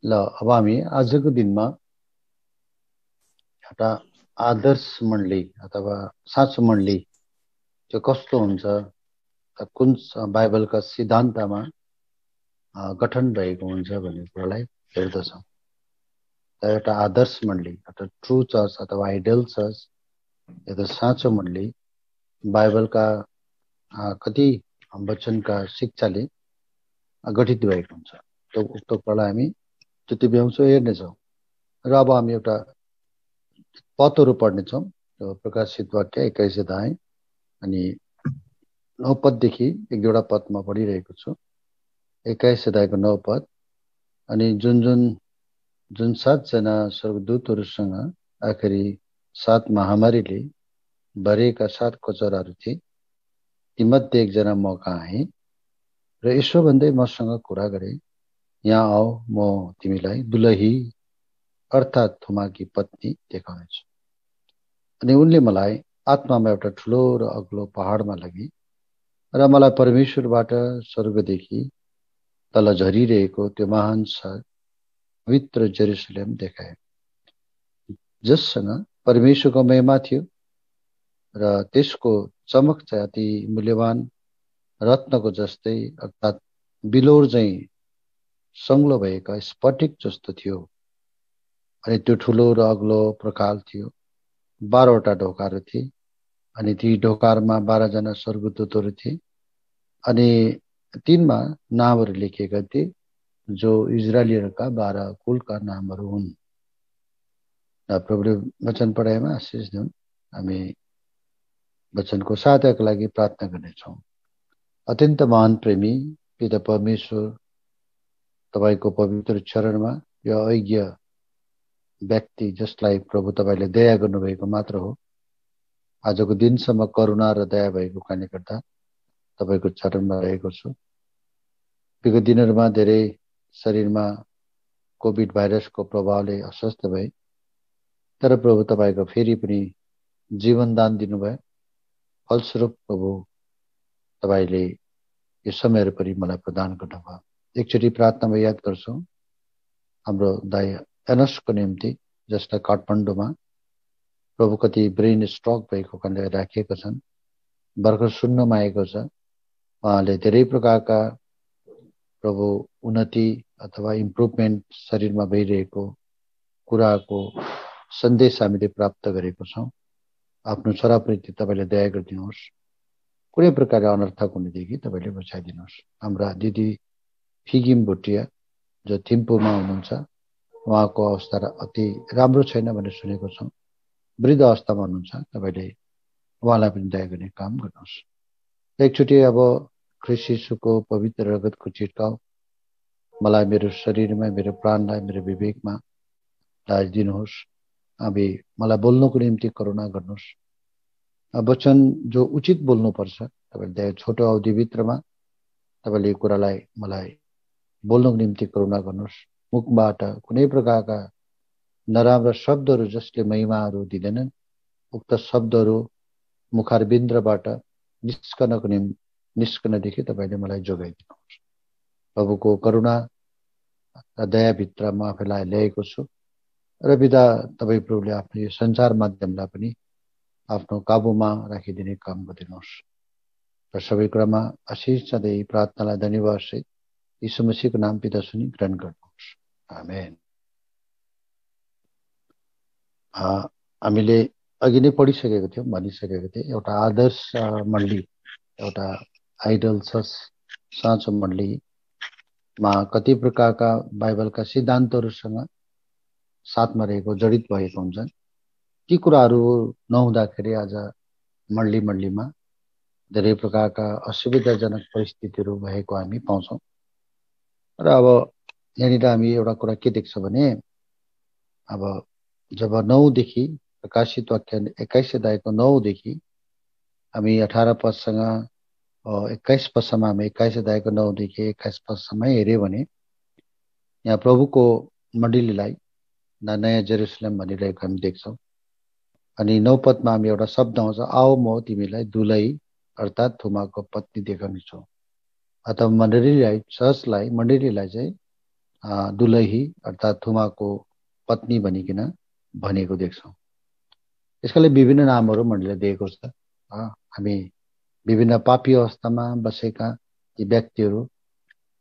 ल अब हामी आजको दिनमा एउटा आदर्श मण्डली अथवा साँचो मण्डली चाहिँ कस्तो हुन्छ, कुन बाइबलका सिद्धान्तमा गठन भएको हुन्छ भन्ने कुरालाई हेर्दछौँ। एउटा आदर्श मण्डली अर्थात् ट्रु चर्च अथवा आइडल चर्च या त साँचो मण्डली बाइबलका कति वचनका शिक्षाले गठित भएको हुन्छ। त्यो उक्त कुरालाई हामी जति भ्याउँछौँ हेर्नेछौँ। र अब हामी एउटा पदहरू पढ्नेछौँ। त्यो प्रकाशित वाक्य 21 अध्याय अनि 9 पददेखि एक दुईवटा पद म पढिरहेको छु। 21 अध्यायको 9 पद। अनि जुन 7जना स्वर्गदूतहरूसँग आखिरी 7 महामारीले भरिएका 7 कचराहरू थिए, तीमध्ये एकजना म कहाँ आएँ र यसो भन्दै मसँग कुरा गरे, यहाँ आऊ, म तिमीलाई दुलही अर्थात् थोमाकी पत्नी देखाउनेछु। अनि उनले मलाई आत्मामा एउटा ठुलो र अग्लो पहाडमा लगे र मलाई परमेश्वरबाट स्वर्गदेखि तल झरिरहेको त्यो महान सहर पवित्र जेरुसलेम देखाए, जससँग परमेश्वरको महिमा थियो र त्यसको चमक चाहिँ अति मूल्यवान रत्नको जस्तै अर्थात् बिलोर चाहिँ सङ्लो भएका स्फटिक जस्तो थियो। अनि त्यो ठुलो र अग्लो प्रकाल थियो। 12वटा ढोकाहरू थिए अनि ती ढोकाहरूमा 12जना स्वर्गदूतहरू थिए अनि तिनमा नामहरू लेखिएका थिए जो इजरायलीहरूका 12 कुलका नामहरू हुन्। प्रभुले वचन पढाइमा आशिष दिउन्। हामी वचनको सहायताको लागि प्रार्थना गर्नेछौँ। अत्यन्त महान प्रेमी पिता परमेश्वर, तपाईको पवित्र चरणमा यो अयोग्य व्यक्ति जसलाई प्रभु तपाईँले दया गर्नुभएको मात्र हो, आजको दिनसम्म करुणा र दया भएको कारणले गर्दा तपाईँको चरणमा रहेको छु। विगत दिनहरूमा धेरै शरीरमा कोभिड भाइरसको प्रभावले अस्वस्थ भए, तर प्रभु तपाईँको फेरि पनि जीवनदान दिनुभयो। फलस्वरूप प्रभु तपाईँले यो समयहरू पनि मलाई प्रदान गर्नुभयो। एकचोटि प्रार्थनामा याद गर्छौँ हाम्रो दाइ एनसको निम्ति, जसलाई काठमाडौँमा प्रभु कति ब्रेन स्ट्रोक भएको कारणले राखिएको छन्। भर्खर सुन्नमा आएको छ उहाँले धेरै प्रकारका प्रभु उन्नति अथवा इम्प्रुभमेन्ट शरीरमा भइरहेको कुराको सन्देश हामीले प्राप्त गरेको छौँ। आफ्नो छोराप्रति तपाईँले दया गरिदिनुहोस्। कुनै प्रकारले अनर्थक हुनेदेखि तपाईँले बचाइदिनुहोस्। हाम्रा दिदी फिगिम भुटिया जो थिम्पूमा हुनुहुन्छ, उहाँको अवस्था अति राम्रो छैन भनेर सुनेको छौँ। वृद्ध अवस्थामा हुनुहुन्छ। तपाईँले उहाँलाई पनि दया गर्ने काम गर्नुहोस्। एकचोटि अब ख्रीष्ट यीशुको पवित्र रगतको छिर्काउ मलाई मेरो शरीरमा, मेरो प्राणलाई, मेरो विवेकमा दिनुहोस्। अबि मलाई बोल्नको निम्ति करुणा गर्नुहोस्। वचन जो उचित बोल्नुपर्छ तपाईँले छोटो अवधिभित्रमा तपाईँले यो कुरालाई मलाई बोल्नको निम्ति करुणा गर्नुहोस्। मुखबाट कुनै प्रकारका नराम्रा शब्दहरू जसले महिमाहरू दिँदैनन्, उक्त शब्दहरू मुखारबिन्द्रबाट निस्कनदेखि तपाईँले मलाई जोगाइदिनुहोस्। प्रभुको करुणा र दयाभित्र म आफैलाई ल्याएको छु र बिदा तपाईँ प्रभुले आफ्नो यो सञ्चार माध्यमलाई पनि आफ्नो काबुमा राखिदिने काम गरिदिनुहोस् र सबै कुरामा आशिष सधैँ प्रार्थनालाई धन्यवाद सहित यीशु मसीहको नाम पिता सुनि ग्रहण गर्नुहोस्। आमेन। हामीले अघि नै पढिसकेको थियौँ, भनिसकेको थिएँ, एउटा आदर्श मण्डली, एउटा आइडल चर्च, साँचो मण्डलीमा कति प्रकारका बाइबलका सिद्धान्तहरूसँग साथमा रहेको जडित भएको हुन्छन्। ती कुराहरू नहुँदाखेरि आज मण्डलीमा धेरै प्रकारका असुविधाजनक परिस्थितिहरू भएको हामी पाउँछौँ। र अब यहाँनिर हामी एउटा कुरा के देख्छौँ भने, अब जब 9देखि प्रकाशित वाक्य 21 अध्यायको 9देखि हामी 18 पदसँग 21 पदसम्म हामी 21 अध्यायको 9देखि 21 पदसम्म हेऱ्यौँ भने यहाँ प्रभुको मण्डलीलाई नयाँ जेरुसलेम भनिरहेको हामी देख्छौँ। अनि 9 पदमा हामी एउटा शब्द आउँछ, आओ म तिमीलाई दुलही अर्थात् थोमाको पत्नी देखाउनेछु। अथवा मण्डलीलाई, चर्चलाई, मण्डलीलाई चाहिँ दुलही अर्थात् थुमाको पत्नी भनिकन भनेको देख्छौँ। यसका लागि विभिन्न नामहरू मण्डलीले दिएको छ। हामी विभिन्न पापी अवस्थामा बसेका ती व्यक्तिहरू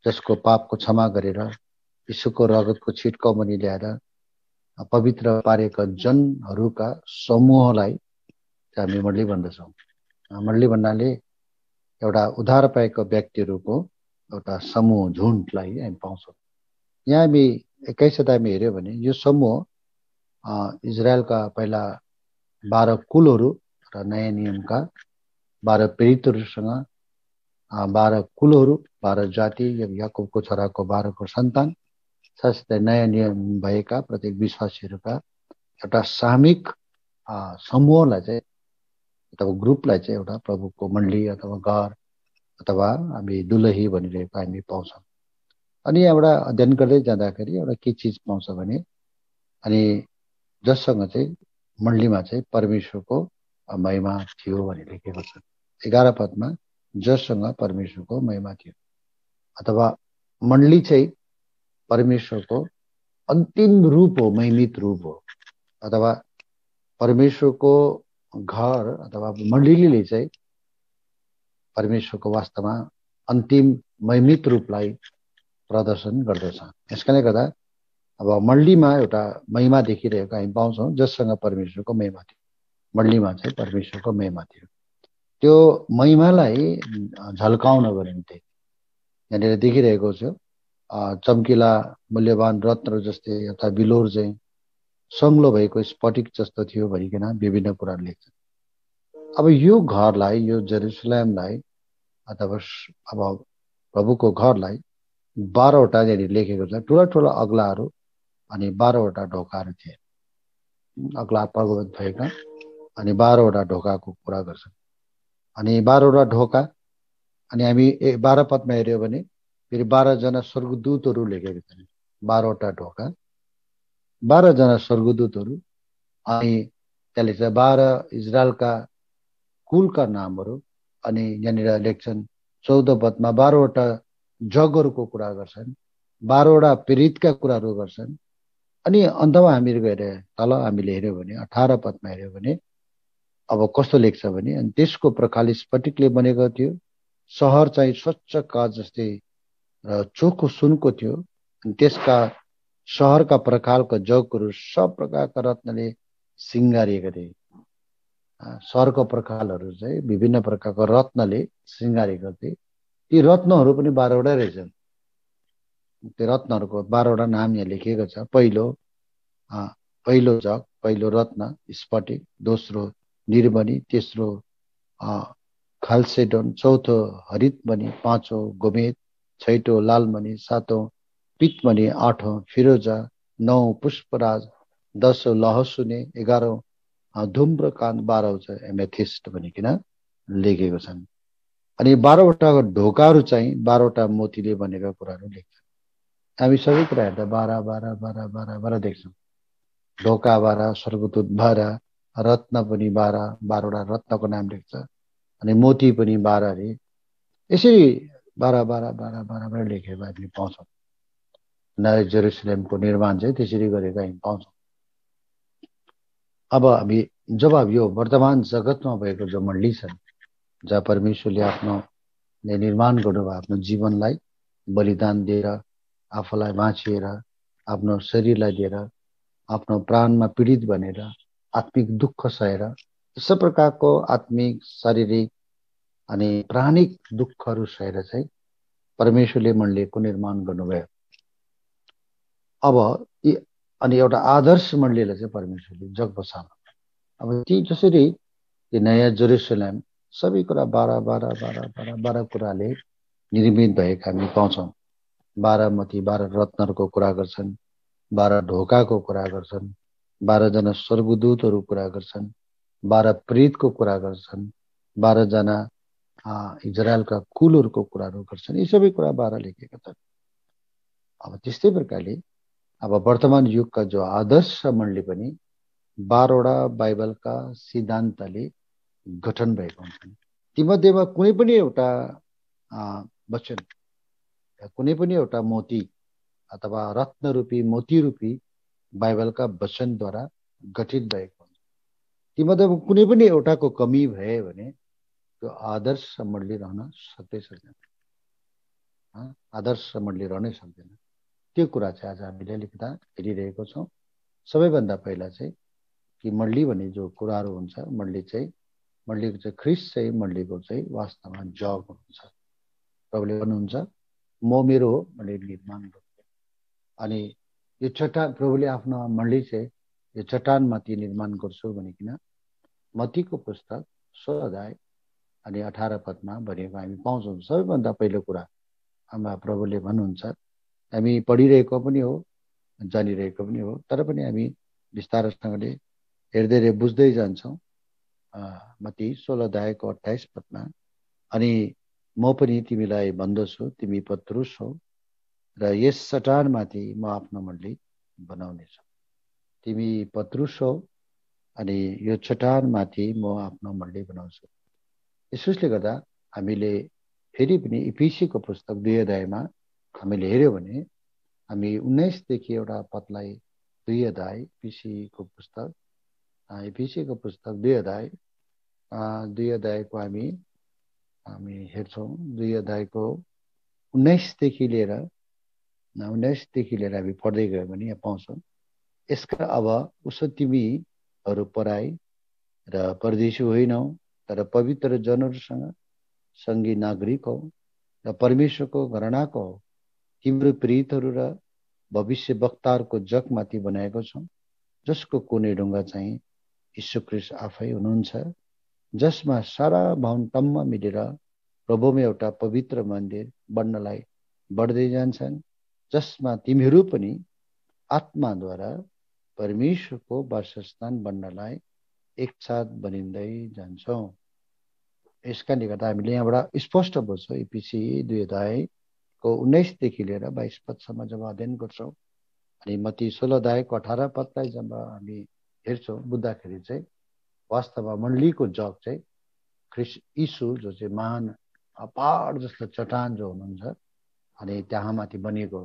जसको पापको क्षमा गरेर यीशुको रगतको छिटकाउनी ल्याएर पवित्र पारेका जनहरूका समूहलाई हामी मण्डली भन्दछौँ। मण्डली भन्नाले एउटा उद्धार पाएका व्यक्तिहरूको एउटा समूह, झुन्डलाई हामी पाउँछौँ। यहाँ हामी 21 अध्यायमा हेऱ्यो भने यो समूह इजरायलका पहिला 12 कुलहरू र नयाँ नियमका 12 प्रेरितहरूसँग 12 कुलहरू, 12 जाति, याकुबको छोराको 12 को सन्तान, साथसाथै नयाँ नियम भएका प्रत्येक विश्वासीहरूका एउटा सामूहिक समूहलाई चाहिँ अथवा ग्रुपलाई चाहिँ एउटा प्रभुको मण्डली अथवा घर अथवा हामी दुलही भनिरहेको हामी पाउँछौँ। अनि यहाँबाट अध्ययन गर्दै जाँदाखेरि एउटा के चिज पाउँछ भने, अनि जससँग चाहिँ मण्डलीमा चाहिँ परमेश्वरको महिमा थियो भने लेखेको छ। 11 पदमा जससँग परमेश्वरको महिमा थियो, अथवा मण्डली चाहिँ परमेश्वरको अन्तिम रूप हो, महिमित रूप हो, अथवा परमेश्वरको घर अथवा मण्डलीले चाहिँ परमेश्वरको वास्तवमा अन्तिम महिमित रूपलाई प्रदर्शन गर्दछ। यसकाले गर्दा अब मण्डलीमा एउटा महिमा देखिरहेको हामी पाउँछौँ, जससँग परमेश्वरको महिमा थियो। मण्डलीमा चाहिँ परमेश्वरको महिमा थियो। त्यो महिमालाई झल्काउनको निम्ति यहाँनिर देखिरहेको छ, चम्किला मूल्यवान रत्न जस्तै अथवा बिलोर चाहिँ सङ्लो भएको स्फटिक जस्तो थियो भनिकन विभिन्न कुराहरू लेख्छ। अब यो घरलाई, यो जेरुसलेमलाई अथवा अब प्रभुको घरलाई 12वटा यहाँनिर लेखेको छ, ठुला ठुला अग्लाहरू अनि 12वटा ढोकाहरू थिए, अग्ला पर्वत भएका, अनि 12वटा ढोकाको कुरा गर्छ। अनि 12वटा ढोका, अनि हामी 12 पदमा हेऱ्यो भने फेरि 12 जना स्वर्गदूतहरू लेखेको छन्। 12वटा ढोका, 12 जना स्वर्गदूतहरू, अनि त्यसले चाहिँ 12 इजरायलका कुलका नामहरू, अनि यहाँनिर लेख्छन् 14 पदमा 12वटा जगहरूको कुरा गर्छन्, 12वटा प्रेरितका कुराहरू गर्छन्। अनि अन्तमा हामीहरू गएर तल हामीले हेऱ्यौँ भने 18 पदमा हेऱ्यौँ भने अब कस्तो लेख्छ भने, अनि त्यसको प्रकाल स्फटिकले बनेको थियो, सहर चाहिँ स्वच्छ काँच जस्तै र चोखो सुनको थियो, अनि त्यसका सहरका प्रकालका जगहरू सब प्रकारका रत्नले सिँगारिएका थिए। सहरको प्रकालहरू चाहिँ विभिन्न प्रकारको रत्नले सिँगारिएका थिए। ती रत्नहरू पनि 12वटा रहेछन्। त्यो रत्नहरूको 12वटा नाम यहाँ लेखिएको छ। पहिलो जग, पहिलो रत्न स्फटिक, दोस्रो निर्मणि, तेस्रो खालसेडोन, चौथो हरितमणि, पाँचौँ गोमेद, छैटौँ लालमणि, सातौँ पितमणि, आठौँ फिरोजा, नौ पुष्पराज, 10औं लहसुने, 11औं धुम्रकान्त, 12औं चाहिँ एमेथिस्ट भनिकन लेखेको छन्। अनि 12वटा ढोकाहरू चाहिँ 12वटा मोतीले बनेका कुराहरू लेख्छ। हामी सबै कुरा हेर्दा 12 12 12 12 12 देख्छौँ। ढोका 12, स्वर्गदूत 12, रत्न पनि 12, 12वटा रत्नको नाम लेख्छ, अनि मोती पनि 12 अरे। यसरी 12 12 12 12 12 लेखेको हामी पाउँछौँ। नयाँ जेरुसलेमको निर्माण चाहिँ त्यसरी गरेको हामी पाउँछौँ। अब हामी जब यो वर्तमान जगतमा भएको जो मण्डली छन्, जहाँ परमेश्वरले आफ्नो निर्माण गर्नुभयो, आफ्नो जीवनलाई बलिदान दिएर, आफूलाई बाँचिएर, आफ्नो शरीरलाई दिएर, आफ्नो प्राणमा पीडित बनेर, आत्मिक दुःख सहेर, यस्तो प्रकारको आत्मिक, शारीरिक अनि प्राणिक दुःखहरू सहेर चाहिँ परमेश्वरले मण्डलीको निर्माण गर्नुभयो। अब अनि एउटा आदर्श मण्डलीलाई चाहिँ परमेश्वरले जग बसाल्नु। अब ती जसरी नयाँ जेरुसलेम सबै कुरा 12 12 12 12 12 कुराले निर्मित भएका हामी पाउँछौँ। 12 मोती, 12 रत्नहरूको कुरा गर्छन्, 12 ढोकाको कुरा गर्छन्, 12 जना स्वर्गदूतहरू कुरा गर्छन्, 12 प्रेरितको कुरा गर्छन्, 12 जना इजरायलका कुलहरूको कुराहरू गर्छन्। यी सबै कुरा 12 लेखेका छन्। अब त्यस्तै प्रकारले अब वर्तमान युगका जो आदर्श मण्डली पनि 12वटा बाइबलका सिद्धान्तले गठन भएको हुन्छन्। तीमध्येमा कुनै पनि एउटा वचन, कुनै पनि एउटा मोती अथवा रत्नरूपी मोतीरूपी बाइबलका वचनद्वारा गठित भएको हुन्छ। तीमध्येमा कुनै पनि एउटाको कमी भए भने त्यो आदर्श मण्डली रहन सक्दैन। आदर्श मण्डली रहनै सक्दैन। त्यो कुरा चाहिँ आज हामीले लेख्दा हेरिरहेको छौँ। सबैभन्दा पहिला चाहिँ कि मण्डली भन्ने जो कुराहरू हुन्छ, मण्डलीको चाहिँ ख्रिस्ट चाहिँ मण्डलीको चाहिँ वास्तवमा जग हुनुहुन्छ। प्रभुले भन्नुहुन्छ म मेरो हो मैले निर्माण गर्छु। अनि यो चट्टान प्रभुले आफ्नो मण्डली चाहिँ यो चट्टानमाथि निर्माण गर्छु भनिकन मत्तीको पुस्तक 16 अध्याय अनि 18 पदमा भनेको हामी पाउँछौँ। सबैभन्दा पहिलो कुरा आमा प्रभुले भन्नुहुन्छ, हामी पढिरहेको पनि हो, जानिरहेको पनि हो, तर पनि हामी विस्तारसँगले हेर्दै बुझ्दै जान्छौँ। मत्ती 16 अध्यायको 28 पदमा, अनि म पनि तिमीलाई भन्दछु तिमी पत्रुस हौ र यस चट्टानमाथि म आफ्नो मण्डली बनाउनेछु। तिमी पत्रुस हौ अनि यो चट्टानमाथि म आफ्नो मण्डली बनाउँछु। यसोसले गर्दा हामीले फेरि पनि इफिसीको पुस्तक 2 अध्यायमा हामीले हेऱ्यौँ भने हामी 19 देखि एउटा पदलाई 2 अध्याय इफिसीको पुस्तक 2 अध्यायको हामी हेर्छौँ। 2 अध्यायको 19 देखि लिएर हामी पढ्दै गयौँ भने यहाँ पाउँछौँ, यसका अब उसो तिमीहरू पराई र परदेशी होइनौ, तर पवित्र जनहरूसँग सँगै नागरिक हौ र परमेश्वरको घरानाको हौ। तिम्रो प्रेरितहरू र भविष्यवक्ताहरूको जगमाथि बनाएको छौ, जसको कुनै ढुङ्गा चाहिँ यीशु ख्रीष्ट आफै हुनुहुन्छ, जसमा सारा भवन टम्म मिलेर प्रभुमा एउटा पवित्र मन्दिर बन्नलाई बढ्दै जान्छन्, जसमा तिमीहरू पनि आत्माद्वारा परमेश्वरको वासस्थान बन्नलाई एकसाथ बनिँदै जान्छौँ। यसकारणले गर्दा हामीले यहाँबाट स्पष्ट बुझ्छौँ। इफिसी 2 अध्यायको 19 देखि लिएर 22 पदसम्म जब अध्ययन गर्छौँ अनि मत्ती 16 अध्यायको 18 पदलाई जब हामी हेर्छौँ, बुझ्दाखेरि चाहिँ वास्तवमा मण्डलीको जग चाहिँ ख्रिस्ट यीशु जो चाहिँ महान अपार जस्तो चट्टान जो हुनुहुन्छ अनि त्यहाँ माथि बनिएको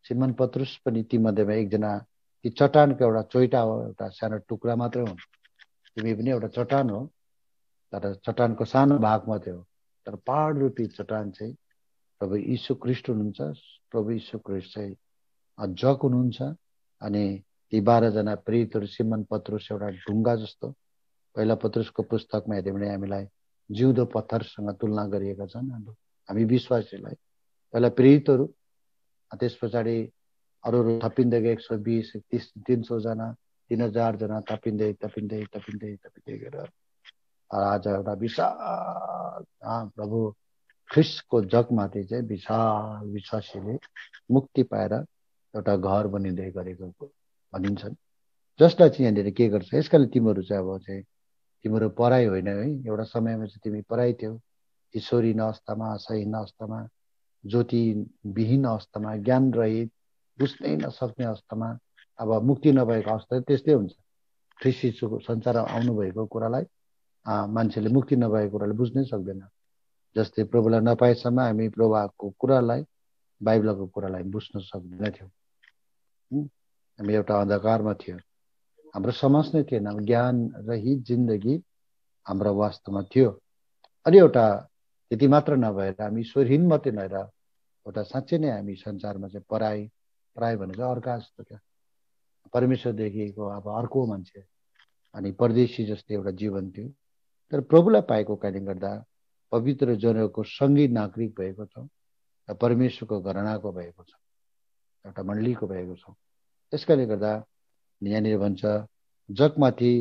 सिमन पत्रुस पनि तीमध्येमा एकजना, ती चट्टानको एउटा चोइटा हो, एउटा सानो टुक्रा मात्रै हो। तिमी पनि एउटा चट्टान हो, तर चट्टानको सानो भाग मात्रै हो। तर पहाड रूपी चट्टान चाहिँ प्रभु यीशु ख्रीष्ट हुनुहुन्छ। प्रभु यीशु ख्रीष्ट चाहिँ जग हुनुहुन्छ। अनि ती 12 जना प्रेरितहरू सिमन पत्रुस एउटा ढुङ्गा जस्तो, पहिला पत्रुसको पुस्तकमा हेऱ्यौँ भने हामीलाई जिउँदो पत्थरसँग तुलना गरिएका छन् हामी विश्वासीलाई। पहिला प्रेरितहरू, त्यस पछाडि अरू थपिँदै गए 120, 30, 300 जना, 3000 जना थपिँदै गएर आज एउटा विशाल प्रभु ख्रिस्टको जगमाथि चाहिँ विशाल विश्वासीले मुक्ति पाएर एउटा घर बनिँदै गरेको भनिन्छन्, जसलाई चाहिँ यहाँनिर के गर्छ। यसकारण तिमीहरू चाहिँ अब चाहिँ तिम्रो पढाइ होइन है। एउटा समयमा चाहिँ तिमी पढाइ थियो, ईश्वरीन अवस्थामा, सहीन अवस्थामा, ज्योतिविहीन अवस्थामा, ज्ञान रहित, बुझ्नै नसक्ने अवस्थामा। अब मुक्ति नभएको अवस्था त्यस्तै हुन्छ। ख्रिस्ट यीशुको संसारमा आउनुभएको कुरालाई मान्छेले मुक्ति नभएको कुरालाई बुझ्नै सक्दैन। जस्तै प्रभुलाई नपाएसम्म हामी प्रभुको कुरालाई, बाइबलको कुरालाई बुझ्न सक्दैन थियौँ। हामी एउटा अन्धकारमा थियो, हाम्रो समाज नै थिएन, ज्ञान रहित जिन्दगी हाम्रो वास्तवमा थियो। अनि एउटा त्यति मात्र नभएर हामी ईश्वरहीन मात्रै नभएर एउटा साँच्चै नै हामी संसारमा चाहिँ पराई भनेको अर्का जस्तो क्या, परमेश्वरदेखिको अब अर्को मान्छे अनि परदेशी जस्तो एउटा जीवन थियो। तर प्रभुलाई पाएको कारणले गर्दा पवित्र जनहरूको सँगै नागरिक भएको छौँ र परमेश्वरको घरानाको भएको छ, एउटा मण्डलीको भएको छौँ। त्यसकारणले गर्दा यहाँनिर भन्छ, जगमाथि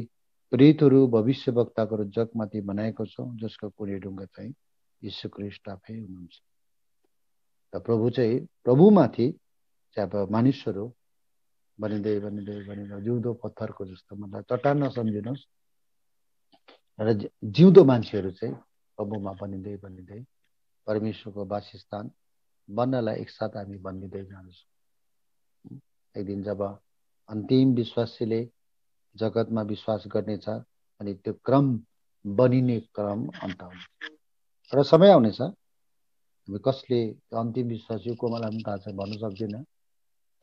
प्रेरितहरू भविष्यवक्ताको जगमाथि बनाएको छौँ, जसको कुनै ढुङ्गा चाहिँ यीशु ख्रीष्ट आफै हुनुहुन्छ। र प्रभु चाहिँ प्रभुमाथि चाहिँ अब मानिसहरू बनिँदै जिउँदो पत्थरको जस्तो, मतलब चट्टान नसम्झिनुहोस्, र जिउँदो मान्छेहरू चाहिँ प्रभुमा बनिँदै परमेश्वरको वासस्थान बन्नलाई एकसाथ हामी बनिँदै जान्छौँ। एक दिन जब अन्तिम विश्वासीले जगतमा विश्वास गर्नेछ अनि त्यो क्रम बनिने क्रम अन्त हुन्छ। र समय आउनेछ, हामी कसले अन्तिम विश्वासी को मलाई पनि थाहा छ भन्नु सक्दिनँ,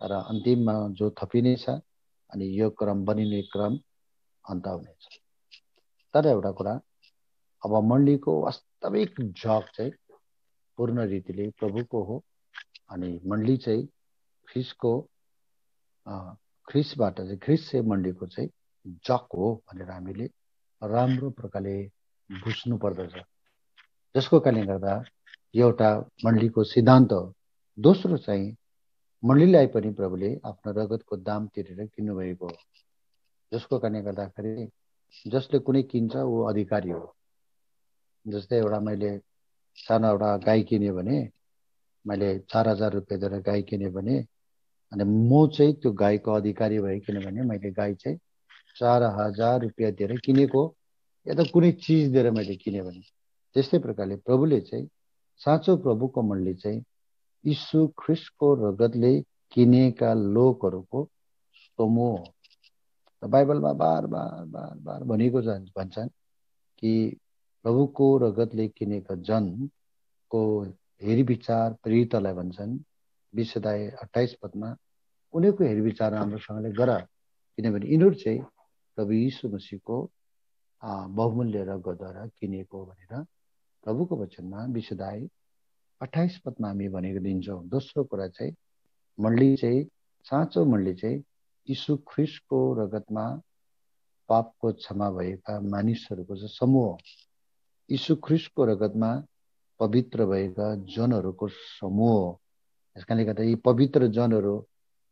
तर अन्तिममा जो थपिनेछ अनि यो क्रम बनिने क्रम अन्त हुनेछ। तर एउटा कुरा, अब मण्डलीको वास्तविक जग चाहिँ पूर्ण रीतिले प्रभुको हो अनि मण्डली चाहिँ ख्रिस्टको ख्रिस्टबाट चाहिँ ख्रिस्ट चाहिँ मण्डलीको चाहिँ जग हो भनेर हामीले राम्रो प्रकारले बुझ्नु पर्दछ। जसको कारणले गर्दा एउटा मण्डलीको सिद्धान्त हो। दोस्रो चाहिँ मण्डलीलाई पनि प्रभुले आफ्नो रगतको दाम तिरेर किन्नुभएको हो। जसको कारणले गर्दाखेरि जसले कुनै किन्छ ऊ अधिकारी हो। जस्तै एउटा मैले सानो एउटा गाई किन्यो भने, मैले 4,000 रुपियाँ दिएर गाई किन्यो भने अनि म चाहिँ त्यो गाईको अधिकारी भएँ, किनभने मैले गाई चाहिँ 4,000 रुपियाँ दिएर किनेको या त कुनै चिज दिएर मैले किनेँ भने, त्यस्तै प्रकारले प्रभुले चाहिँ साँचो प्रभुको मण्डली चाहिँ यीशु ख्रिस्टको रगतले किनेका लोकहरूको समूह हो। बाइबलमा बार बार बार बार भनेको भन्छन् कि प्रभुको रगतले किनेका जनको हेरविचार प्रेरितलाई भन्छन् 20:28 पदमा, उनीहरूको हेरविचार राम्रोसँगले गर, किनभने यिनीहरू चाहिँ प्रभु यीशु मसीहको बहुमूल्य रगतद्वारा किनेको भनेर प्रभुको वचनमा 20:28 पदमा हामी भनेको दिन्छौँ। दोस्रो कुरा चाहिँ मण्डली चाहिँ साँचो मण्डली चाहिँ यीशु ख्रिस्टको रगतमा पापको क्षमा भएका मानिसहरूको चाहिँ समूह हो। यीशु ख्रिस्टको रगतमा पवित्र भएका जनहरूको समूह हो। यस कारणले गर्दा यी पवित्र जनहरू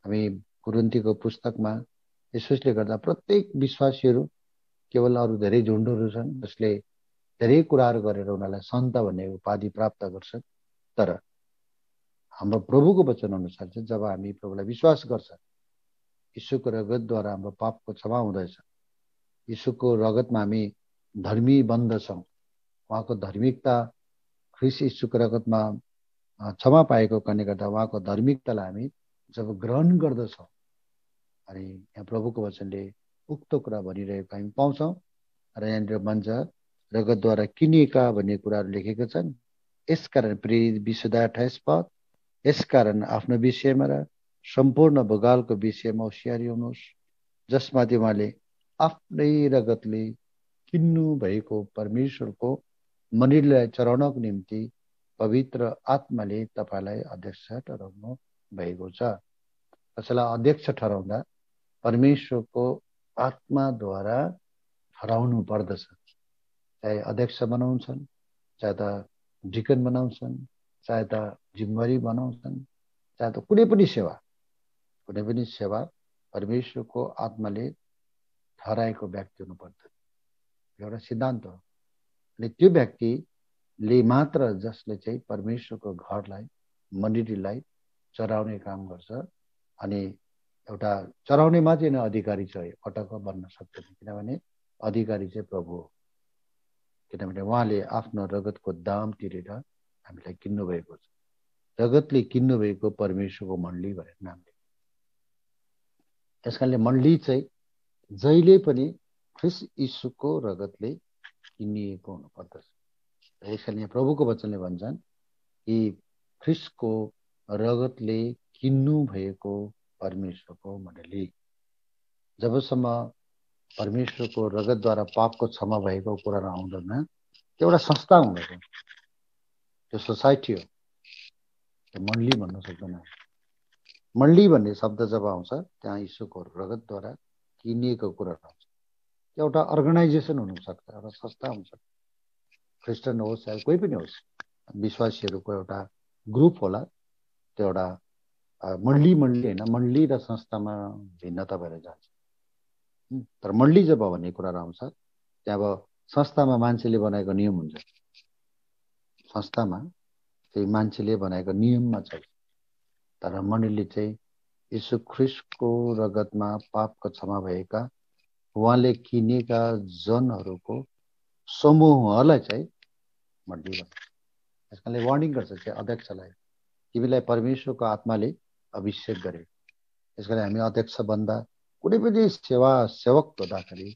हामी कुरिन्थीको पुस्तकमा यसोसले गर्दा प्रत्येक विश्वासीहरू केवल अरू धेरै झुन्डहरू छन् जसले धेरै कुराहरू गरेर उनीहरूलाई सन्त भन्ने उपाधि प्राप्त गर्छन्। तर हाम्रो प्रभुको वचन अनुसार चाहिँ जब हामी प्रभुलाई विश्वास गर्छ, यीशुको रगतद्वारा हाम्रो पापको क्षमा हुँदछ। यीशुको रगतमा हामी धर्मी बन्दछौँ। उहाँको धार्मिकता ख्रिस्ट यीशुको रगतमा क्षमा पाएको कारणले गर्दा उहाँको धार्मिकतालाई हामी जब ग्रहण गर्दछौँ अनि यहाँ प्रभुको वचनले उक्त कुरा भनिरहेको हामी पाउँछौँ। र यहाँनिर भन्छ रगतद्वारा किनिएका भन्ने कुराहरू लेखेका छन्। यसकारण प्रेरित 20:28 पद, यसकारण आफ्नो विषयमा र सम्पूर्ण भूगोलको विषयमा होसियारी हुनुहोस्, जसमाथि उहाँले आफ्नै रगतले किन्नु भएको परमेश्वरको मण्डलीलाई चढाउनको निम्ति पवित्र आत्माले तपाईँलाई अध्यक्ष ठहराउनु भएको छ। कसैलाई अध्यक्ष ठहराउँदा परमेश्वरको आत्माद्वारा ठहराउनु पर्दछ। चाहे अध्यक्ष बनाउँछन्, चाहे त डिकन बनाउँछन्, चाहे त जिम्मेवारी बनाउँछन्, चाहे त कुनै पनि सेवा परमेश्वरको आत्माले ठहराएको व्यक्ति हुनुपर्छ। एउटा सिद्धान्त हो। अनि त्यो व्यक्तिले मात्र जसले चाहिँ परमेश्वरको घरलाई मण्डलीलाई चढाउने काम गर्छ। अनि एउटा चढाउने मात्रै नै अधिकारी चाहिँ पटक्क बन्न सक्दैन, किनभने अधिकारी चाहिँ प्रभु हो। किनभने उहाँले आफ्नो रगतको दाम तिरेर हामीलाई किन्नुभएको छ। रगतले किन्नुभएको परमेश्वरको मण्डली भनेर नाम दिएको। त्यस कारणले मण्डली चाहिँ जहिले पनि ख्रिस्ट यीशुको रगतले किनिएको हुनुपर्दछ। यसकारण यहाँ प्रभुको वचनले भन्छन् कि ख्रिस्टको रगतले किन्नु भएको परमेश्वरको मण्डली। जबसम्म परमेश्वरको रगतद्वारा पापको क्षमा भएको कुराहरू आउँदैन, एउटा संस्था हुँदछ, त्यो सोसाइटी हो, त्यो मण्डली भन्न सक्दैन। मण्डली भन्ने शब्द जब आउँछ त्यहाँ यीशुको रगतद्वारा किनिएको कुराहरू आउँछ। एउटा अर्गनाइजेसन हुनसक्छ, एउटा संस्था हुनसक्छ, क्रिस्चियन होस् या कोही पनि होस्, विश्वासीहरूको एउटा ग्रुप होला। त्यो एउटा मण्डली होइन, मण्डली र संस्थामा भिन्नता भएर जान्छ। तर मण्डली जब भन्ने कुराहरू आउँछ त्यहाँ अब संस्थामा मान्छेले बनाएको नियम हुन्छ, संस्थामा चाहिँ मान्छेले बनाएको नियममा छ। तर मण्डली चाहिँ यीशु ख्रिस्टको रगतमा पापको क्षमा भएका उहाँले किनेका जनहरूको समूहलाई चाहिँ मण्डली भन्छ। यसकारणले वार्निङ गर्छ चाहिँ अध्यक्षलाई, तिमीलाई परमेश्वरको आत्माले अभिषेक गरे। यसकारण हामी अध्यक्ष बन्दा कुनै पनि सेवक हुँदाखेरि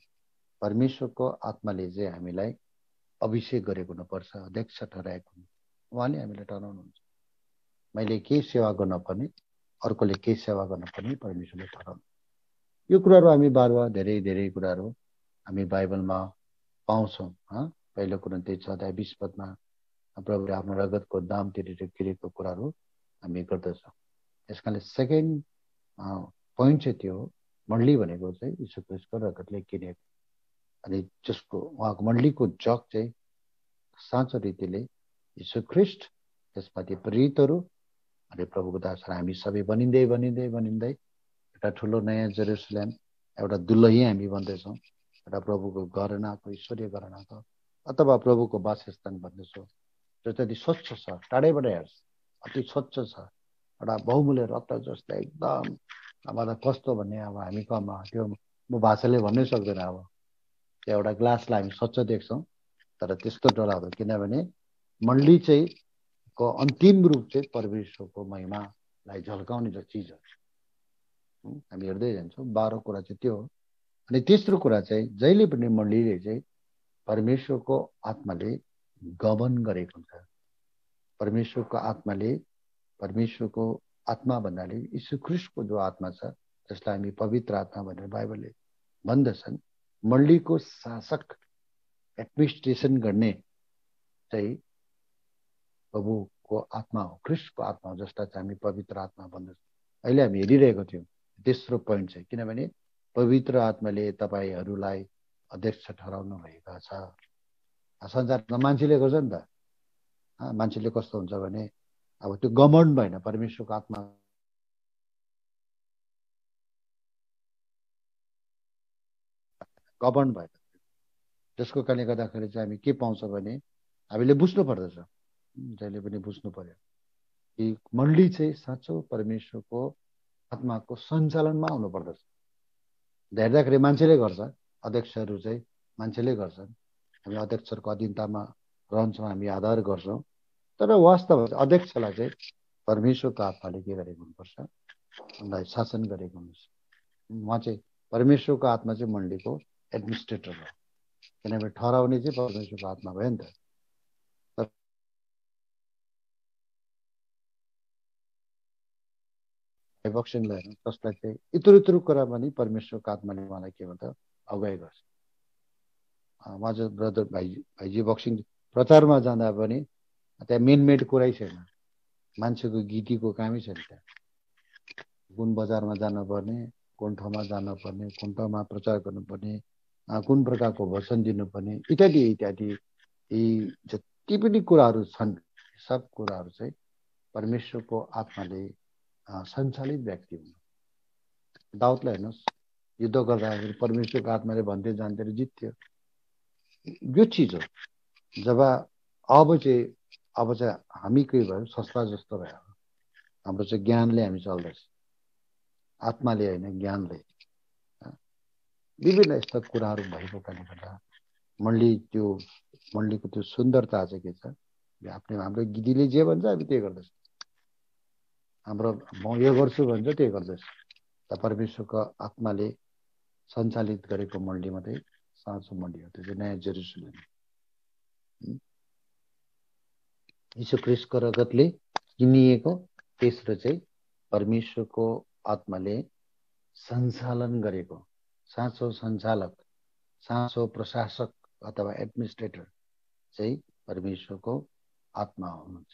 परमेश्वरको आत्माले चाहिँ हामीलाई अभिषेक गरेको हुनुपर्छ, अध्यक्ष ठहराएको। उहाँले हामीलाई ठहराउनुहुन्छ। मैले केही सेवा गर्न पर्ने अर्कोले के सेवा गर्न पनि परमेश्वरले ठहराउनु। यो कुराहरू हामी बार धेरै धेरै कुराहरू हामी बाइबलमा पाउँछौँ। पहिलो कुरिन्थी 6:20 प्रभुले आफ्नो रगतको दाम तिरेर किनेको कुराहरू हामी गर्दछौँ। त्यस कारणले सेकेन्ड पोइन्ट चाहिँ त्यो हो, मण्डली भनेको चाहिँ यीशु ख्रीष्टको रगतले किनेको, अनि जसको उहाँको मण्डलीको जग चाहिँ साँचो रीतिले यीशु ख्रीष्ट, त्यसमाथि प्रेरितहरू अनि प्रभुको दासहरू हामी सबै बनिँदै बनिँदै बनिँदै एउटा ठुलो नयाँ जेरुसलेम, एउटा दुलही हामी बन्दैछौँ, एउटा प्रभुको घरानाको, ईश्वरीय घरानाको अथवा प्रभुको वासस्थान बन्दैछौँ, जो चाहिँ स्वच्छ छ, टाढैबाट हेर्छ अति स्वच्छ छ, एउटा बहुमूल्य रत्न जस्तो एकदम। अब कस्तो भन्ने, अब हामी कमा त्यो म भाषाले भन्नै सक्दैन। अब त्यो एउटा ग्लासलाई हामी स्वच्छ देख्छौँ, तर त्यस्तो डराउँदो, किनभने मण्डली चाहिँ को अन्तिम रूप चाहिँ परमेश्वरको महिमालाई झल्काउने जो चिज हो, हामी हेर्दै जान्छौँ। 12 कुरा चाहिँ त्यो हो। अनि तेस्रो कुरा चाहिँ जहिले पनि मण्डलीले चाहिँ परमेश्वरको आत्माले गमन गरेको हुन्छ। परमेश्वरको आत्माले, परमेश्वरको आत्मा भन्नाले यीशु ख्रीष्टको जो आत्मा छ, जसलाई हामी पवित्र आत्मा भनेर बाइबलले भन्दछन्, मण्डलीको शासक, एडमिनिस्ट्रेसन गर्ने चाहिँ प्रभुको आत्मा हो, ख्रीष्टको आत्मा हो, जसलाई चाहिँ हामी पवित्र आत्मा भन्दछौँ। अहिले हामी हेरिरहेको थियौँ तेस्रो पोइन्ट चाहिँ, किनभने पवित्र आत्माले तपाईँहरूलाई अध्यक्ष ठहराउनु भएका छ। संसारमा मान्छेले गर्छ नि त। मान्छेले कस्तो हुन्छ भने अब त्यो गमन भएन, परमेश्वरको आत्मा गमन भएन, जसको कारणले गर्दाखेरि चाहिँ हामी के पाउँछ भने हामीले बुझ्नु पर्दछ, जहिले पनि बुझ्नु पर्यो कि मण्डली चाहिँ साँचो परमेश्वरको आत्माको सञ्चालनमा आउनुपर्दछ। हेर्दाखेरि मान्छेले गर्छ, अध्यक्षहरू चाहिँ मान्छेले गर्छन्, हामी अध्यक्षहरूको अधीनतामा रहन्छौँ, हामी आदर गर्छौँ, तर वास्तव अध्यक्षलाई चाहिँ परमेश्वरको आत्माले के गरेको हुनुपर्छ, उनलाई शासन गरेको हुनुपर्छ। उहाँ चाहिँ परमेश्वरको आत्मा चाहिँ मण्डलीको एडमिनिस्ट्रेटर हो, किनभने ठहराउने चाहिँ परमेश्वरको आत्मा भयो नि त। बक्सिङलाई हेर्नु, जसलाई चाहिँ इत्रु कुरा पनि परमेश्वरको आत्माले उहाँलाई के भन्छ, अगुवाई गर्छ। उहाँ चाहिँ ब्रदर भाइजी बक्सिङ प्रचारमा जाँदा पनि त्यहाँ मेड कुरै छैन, मान्छेको गीतीको कामै छैन। त्यहाँ कुन बजारमा जानुपर्ने, कुन ठाउँमा जानुपर्ने, कुन ठाउँमा प्रचार गर्नुपर्ने, कुन प्रकारको वचन दिनुपर्ने, इत्यादि इत्यादि यी जति पनि कुराहरू छन्, सब कुराहरू चाहिँ परमेश्वरको आत्माले सञ्चालित व्यक्ति हुनु। दाउदलाई हेर्नुहोस्, युद्ध गर्दाखेरि परमेश्वरको आत्माले भन्थे जान्थे र जित्थ्यो। यो चिज हो। जब अब चाहिँ हामी के भयो, संस्था जस्तो भयो, हाम्रो चाहिँ ज्ञानले हामी चल्दैछ, आत्माले होइन, ज्ञानले। विभिन्न यस्ता कुराहरू भएको कारणले गर्दा मण्डलीको त्यो सुन्दरता चाहिँ के छ, हाम्रो गिदीले जे भन्छ हामी त्यही गर्दैछ, म यो गर्छु भन्छ त्यही गर्दैछ। त परमेश्वरको आत्माले सञ्चालित गरेको मण्डली मात्रै साँचो मण्डली हो, त्यो चाहिँ नयाँ जेरुसलेम। यीशु ख्रीष्टको रगतले किनिएको, तेस्रो चाहिँ परमेश्वरको आत्माले सञ्चालन गरेको साँचो सञ्चालक, साँचो प्रशासक अथवा एडमिनिस्ट्रेटर चाहिँ परमेश्वरको आत्मा हुनुहुन्छ।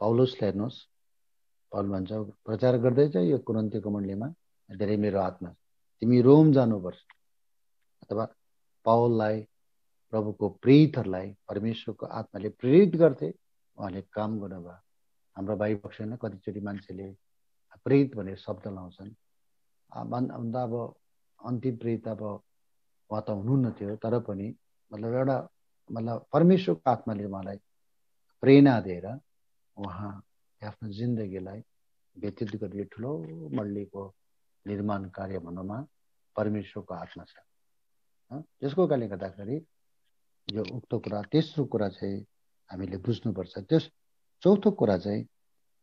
पौलुसले हेर्नुहोस्, पौल भन्छ, प्रचार गर्दैछ यो कोरिन्थीको मण्डलीमा, धेरै मेरो आत्मा, तिमी रोम जानुपर्छ। अथवा पौललाई, प्रभुको प्रेरितहरूलाई परमेश्वरको आत्माले प्रेरित गर्थे, उहाँले काम गर्नुभयो। हाम्रो बाइबल कतिचोटि मान्छेले प्रेरित भनेर शब्द लाउँछन्, भन्दा अब अन्तिम प्रेरित अब उहाँ त हुनुहुन्न थियो, तर पनि मतलब परमेश्वरको आत्माले उहाँलाई प्रेरणा दिएर उहाँ आफ्नो जिन्दगीलाई व्यतीत गर्ने ठुलो मण्डलीको निर्माण कार्य भन्नुमा परमेश्वरको आत्मा छ। त्यसको कारणले गर्दाखेरि यो उक्त कुरा, तेस्रो कुरा चाहिँ हामीले बुझ्नुपर्छ। त्यस चौथो कुरा चाहिँ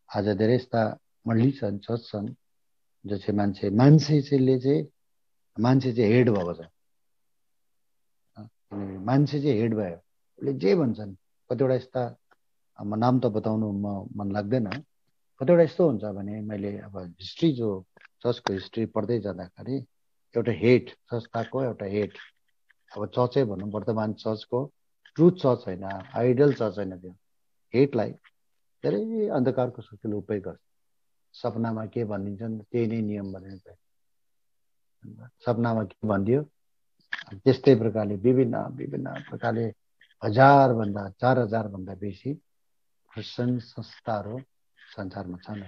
आज धेरै यस्ता मण्डली छन्, चर्च छन्, जो चाहिँ मान्छे चाहिँ हेड भएको छ। मान्छे चाहिँ हेड भयो, उसले जे भन्छन्, कतिवटा यस्ता नाम त बताउनु मन लाग्दैन, कतिवटा यस्तो हुन्छ भने मैले अब हिस्ट्री जो चर्चको हिस्ट्री पढ्दै जाँदाखेरि एउटा हेड, संस्थाको एउटा हेड, अब चर्चै भनौँ, वर्तमान चर्चको ट्रुथ चर्च होइन, आइडल चर्च होइन, त्यो हेडलाई धेरै अन्धकारको शक्तिले उपयोग गर्छ। सपनामा के भनिदिन्छन् त्यही नै नियम भनेर चाहिँ, सपनामा के भनिदियो त्यस्तै प्रकारले विभिन्न विभिन्न प्रकारले 1000 भन्दा 4000 भन्दा बेसी क्रिस्चियन संस्थाहरू संसारमा छन्।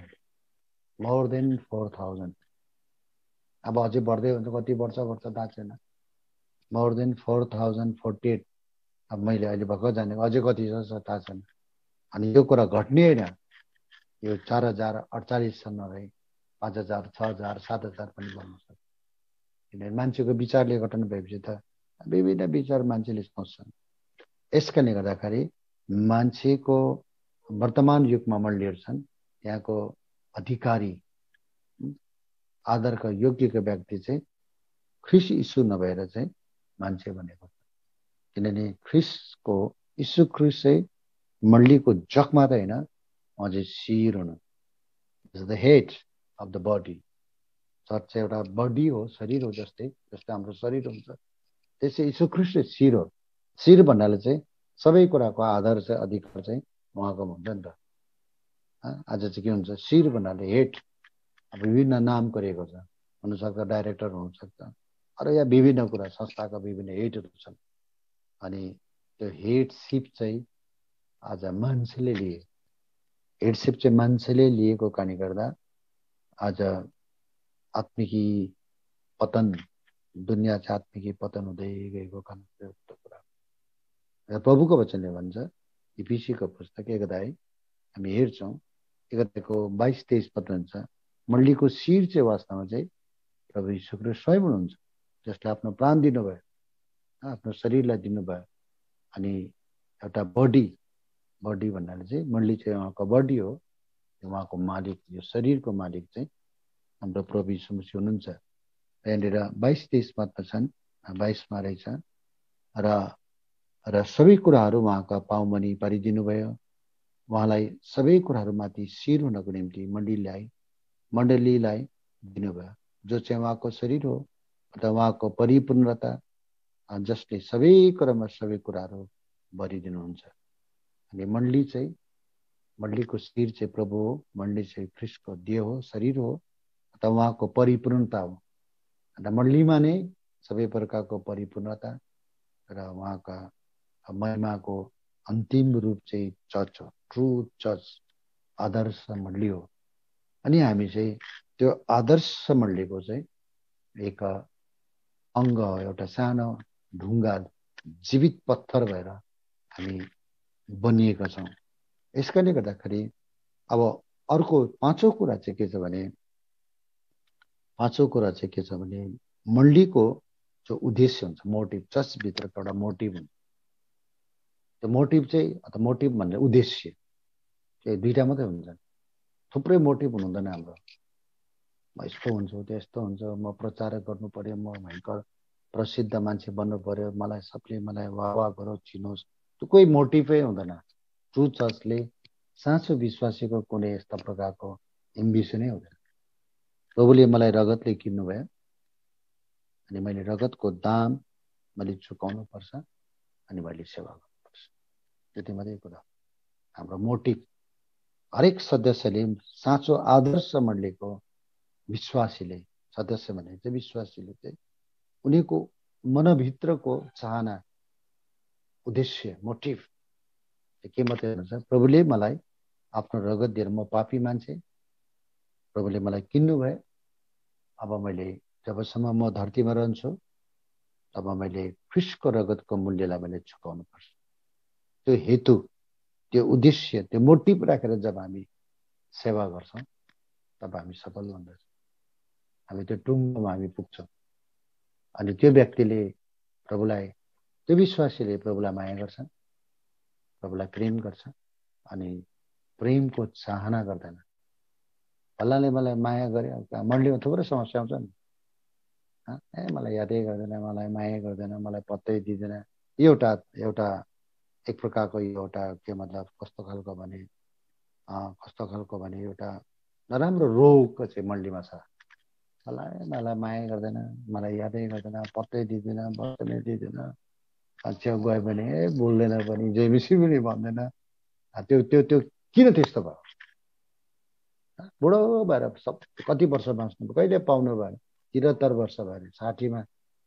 More than 4000। अब अझै बढ्दै हुन्छ, कति वर्ष थाहा छैन। More than 4048। अब मैले अहिले भर्खर जानेको, अझै कति छ थाहा छैन। अनि यो कुरा घट्ने होइन, यो 4048सम्म रहे 5000, 6000, 7000 पनि बन्नु सक्छ। किनभने मान्छेको विचारले घटना भएपछि त विभिन्न विचार मान्छेले सोच्छन्। यसकारणले गर्दाखेरि मान्छेको वर्तमान युगमा मण्डलीहरू छन्, त्यहाँको अधिकारी आदरका योग्यको व्यक्ति चाहिँ ख्रिस्ट यीशु नभएर चाहिँ मान्छे बनेको छ। किनभने ख्रिस्टको यीशु ख्रिस्ट चाहिँ मण्डलीको जग मात्र होइन, उहाँ चाहिँ शिर हुनु, is the head of the body. Church चाहिँ एउटा बडी हो, शरीर हो, जस्तै हाम्रो शरीर हुन्छ, त्यसै यीशु ख्रिस्ट चाहिँ शिर हो। शिर भन्नाले चाहिँ सबै कुराको आधार चाहिँ अधिकार चाहिँ उहाँको हुन्छ नि त। आज चाहिँ के हुन्छ, शिर भन्नाले हेड। अब विभिन्न नाम गरिएको छ, हुनसक्छ डाइरेक्टर हुनसक्छ, अरू या विभिन्न कुरा संस्थाका विभिन्न हेडहरू छन्। अनि त्यो हेडसिप चाहिँ आज मान्छेले लिए, हेडसिप चाहिँ मान्छेले लिएको कारणले गर्दा आज आत्मिकी पतन, दुनियाँ चाहिँ आत्मिकी पतन हुँदै गएको कारण कुरा। प्रभुको वचनले भन्छ, इफिसीको पुस्तक 1 अध्याय हामी हेर्छौँ, 1 अध्यायको 22-23 पद हुन्छ, मण्डलीको शिर चाहिँ वास्तवमा चाहिँ प्रभु यीशु ख्रीष्ट स्वयं हुनुहुन्छ, जसले आफ्नो प्राण दिनुभयो, आफ्नो शरीरलाई दिनुभयो। अनि एउटा बडी भन्नाले चाहिँ मण्डली चाहिँ उहाँको बडी हो, उहाँको मालिक, यो शरीरको मालिक चाहिँ हाम्रो प्रभु यीशु मसीह हुनुहुन्छ। त्यहाँनिर 22-23 पदमा छन्, 22मा रहेछ, र सबै कुराहरू उहाँका पाउमनी पारिदिनु भयो, उहाँलाई सबै कुराहरूमाथि शिर हुनको निम्ति मण्डलीलाई दिनुभयो, जो चाहिँ उहाँको शरीर हो अथवा उहाँको परिपूर्णता, जसले सबै कुरामा सबै कुराहरू भरिदिनुहुन्छ। अनि मण्डलीको शिर चाहिँ प्रभु हो, मण्डली चाहिँ ख्रिस्टको देह हो, शरीर हो, अथवा उहाँको परिपूर्णता हो। अन्त मण्डलीमा नै सबै प्रकारको परिपूर्णता र उहाँका महिमाको अन्तिम रूप चाहिँ चर्च हो, ट्रु चर्च, आदर्श मण्डली हो। अनि हामी चाहिँ त्यो आदर्श मण्डलीको चाहिँ एक अङ्ग, एउटा सानो ढुङ्गा, जीवित पत्थर भएर हामी बनिएका छौँ। यसकारणले गर्दाखेरि अब अर्को पाँचौँ कुरा चाहिँ के छ भने मण्डलीको जो उद्देश्य हुन्छ, मोटिभ, चर्चभित्रको एउटा मोटिभ हुन्छ। त्यो मोटिभ चाहिँ, अथवा मोटिभ भन्ने उद्देश्य चाहिँ दुईवटा मात्रै हुन्छ, थुप्रै मोटिभ हुनुहुँदैन हाम्रो। म यस्तो हुन्छु, त्यस्तो हुन्छ, म प्रचार गर्नु पर्यो, म भयङ्कर प्रसिद्ध मान्छे बन्नु पर्यो, मलाई सबले मलाई वाह गरोस्, चिनोस्, त्यो कोही मोटिभै हुँदैन। ट्रु चर्चले साँचो विश्वासीको कुनै यस्ता प्रकारको एम्बिसनै हुँदैन। प्रभुले मलाई रगतले किन्नुभयो, अनि मैले रगतको दाम मैले चुकाउनु पर्छ, अनि मैले सेवा गर्नुपर्छ, त्यति मात्रै कुरा। हाम्रो मोटिभ, हरेक सदस्यले, साँचो आदर्श मण्डलीको विश्वासीले, सदस्य भने चाहिँ विश्वासीले चाहिँ उनीको मनभित्रको चाहना, उद्देश्य, मोटिभ के मात्रै हुन्छ, प्रभुले मलाई आफ्नो रगत दिएर, म पापी मान्छे, प्रभुले मलाई किन्नुभयो, अब मैले जबसम्म म धरतीमा रहन्छु तब मैले ख्रिस्टको रगतको मूल्यलाई मैले चुकाउनु पर्छ। त्यो हेतु, त्यो उद्देश्य, त्यो मोटिभ राखेर जब हामी सेवा गर्छौँ तब हामी सफल हुन्छौँ, हामी त्यो टुङ्गोमा हामी पुग्छौँ। अनि त्यो व्यक्तिले प्रभुलाई, त्यो विश्वासीले प्रभुलाई माया गर्छ, प्रभुलाई प्रेम गर्छ, अनि प्रेमको चाहना गर्दैन। फल्लाले मलाई माया गर्यो, मण्डलीमा थुप्रै समस्या आउँछ नि, मलाई यादै गर्दैन, मलाई माया गर्दैन, मलाई पत्तै दिँदैन। एउटा एक प्रकारको एउटा के मतलब कस्तो खालको भने कस्तो खालको भने एउटा नराम्रो रोगको चाहिँ मण्डलीमा छ। मलाई माया गर्दैन, मलाई यादै गर्दैन, पत्तै दिँदैन, वचनै दिँदैन, छेउ गयो भने बोल्दैन पनि, जेमिसी पनि भन्दैन। त्यो त्यो त्यो किन त्यस्तो भयो? बुढो भएर सब कति वर्ष बाँच्नु, कहिले पाउनु भयो? 73 वर्ष भयो,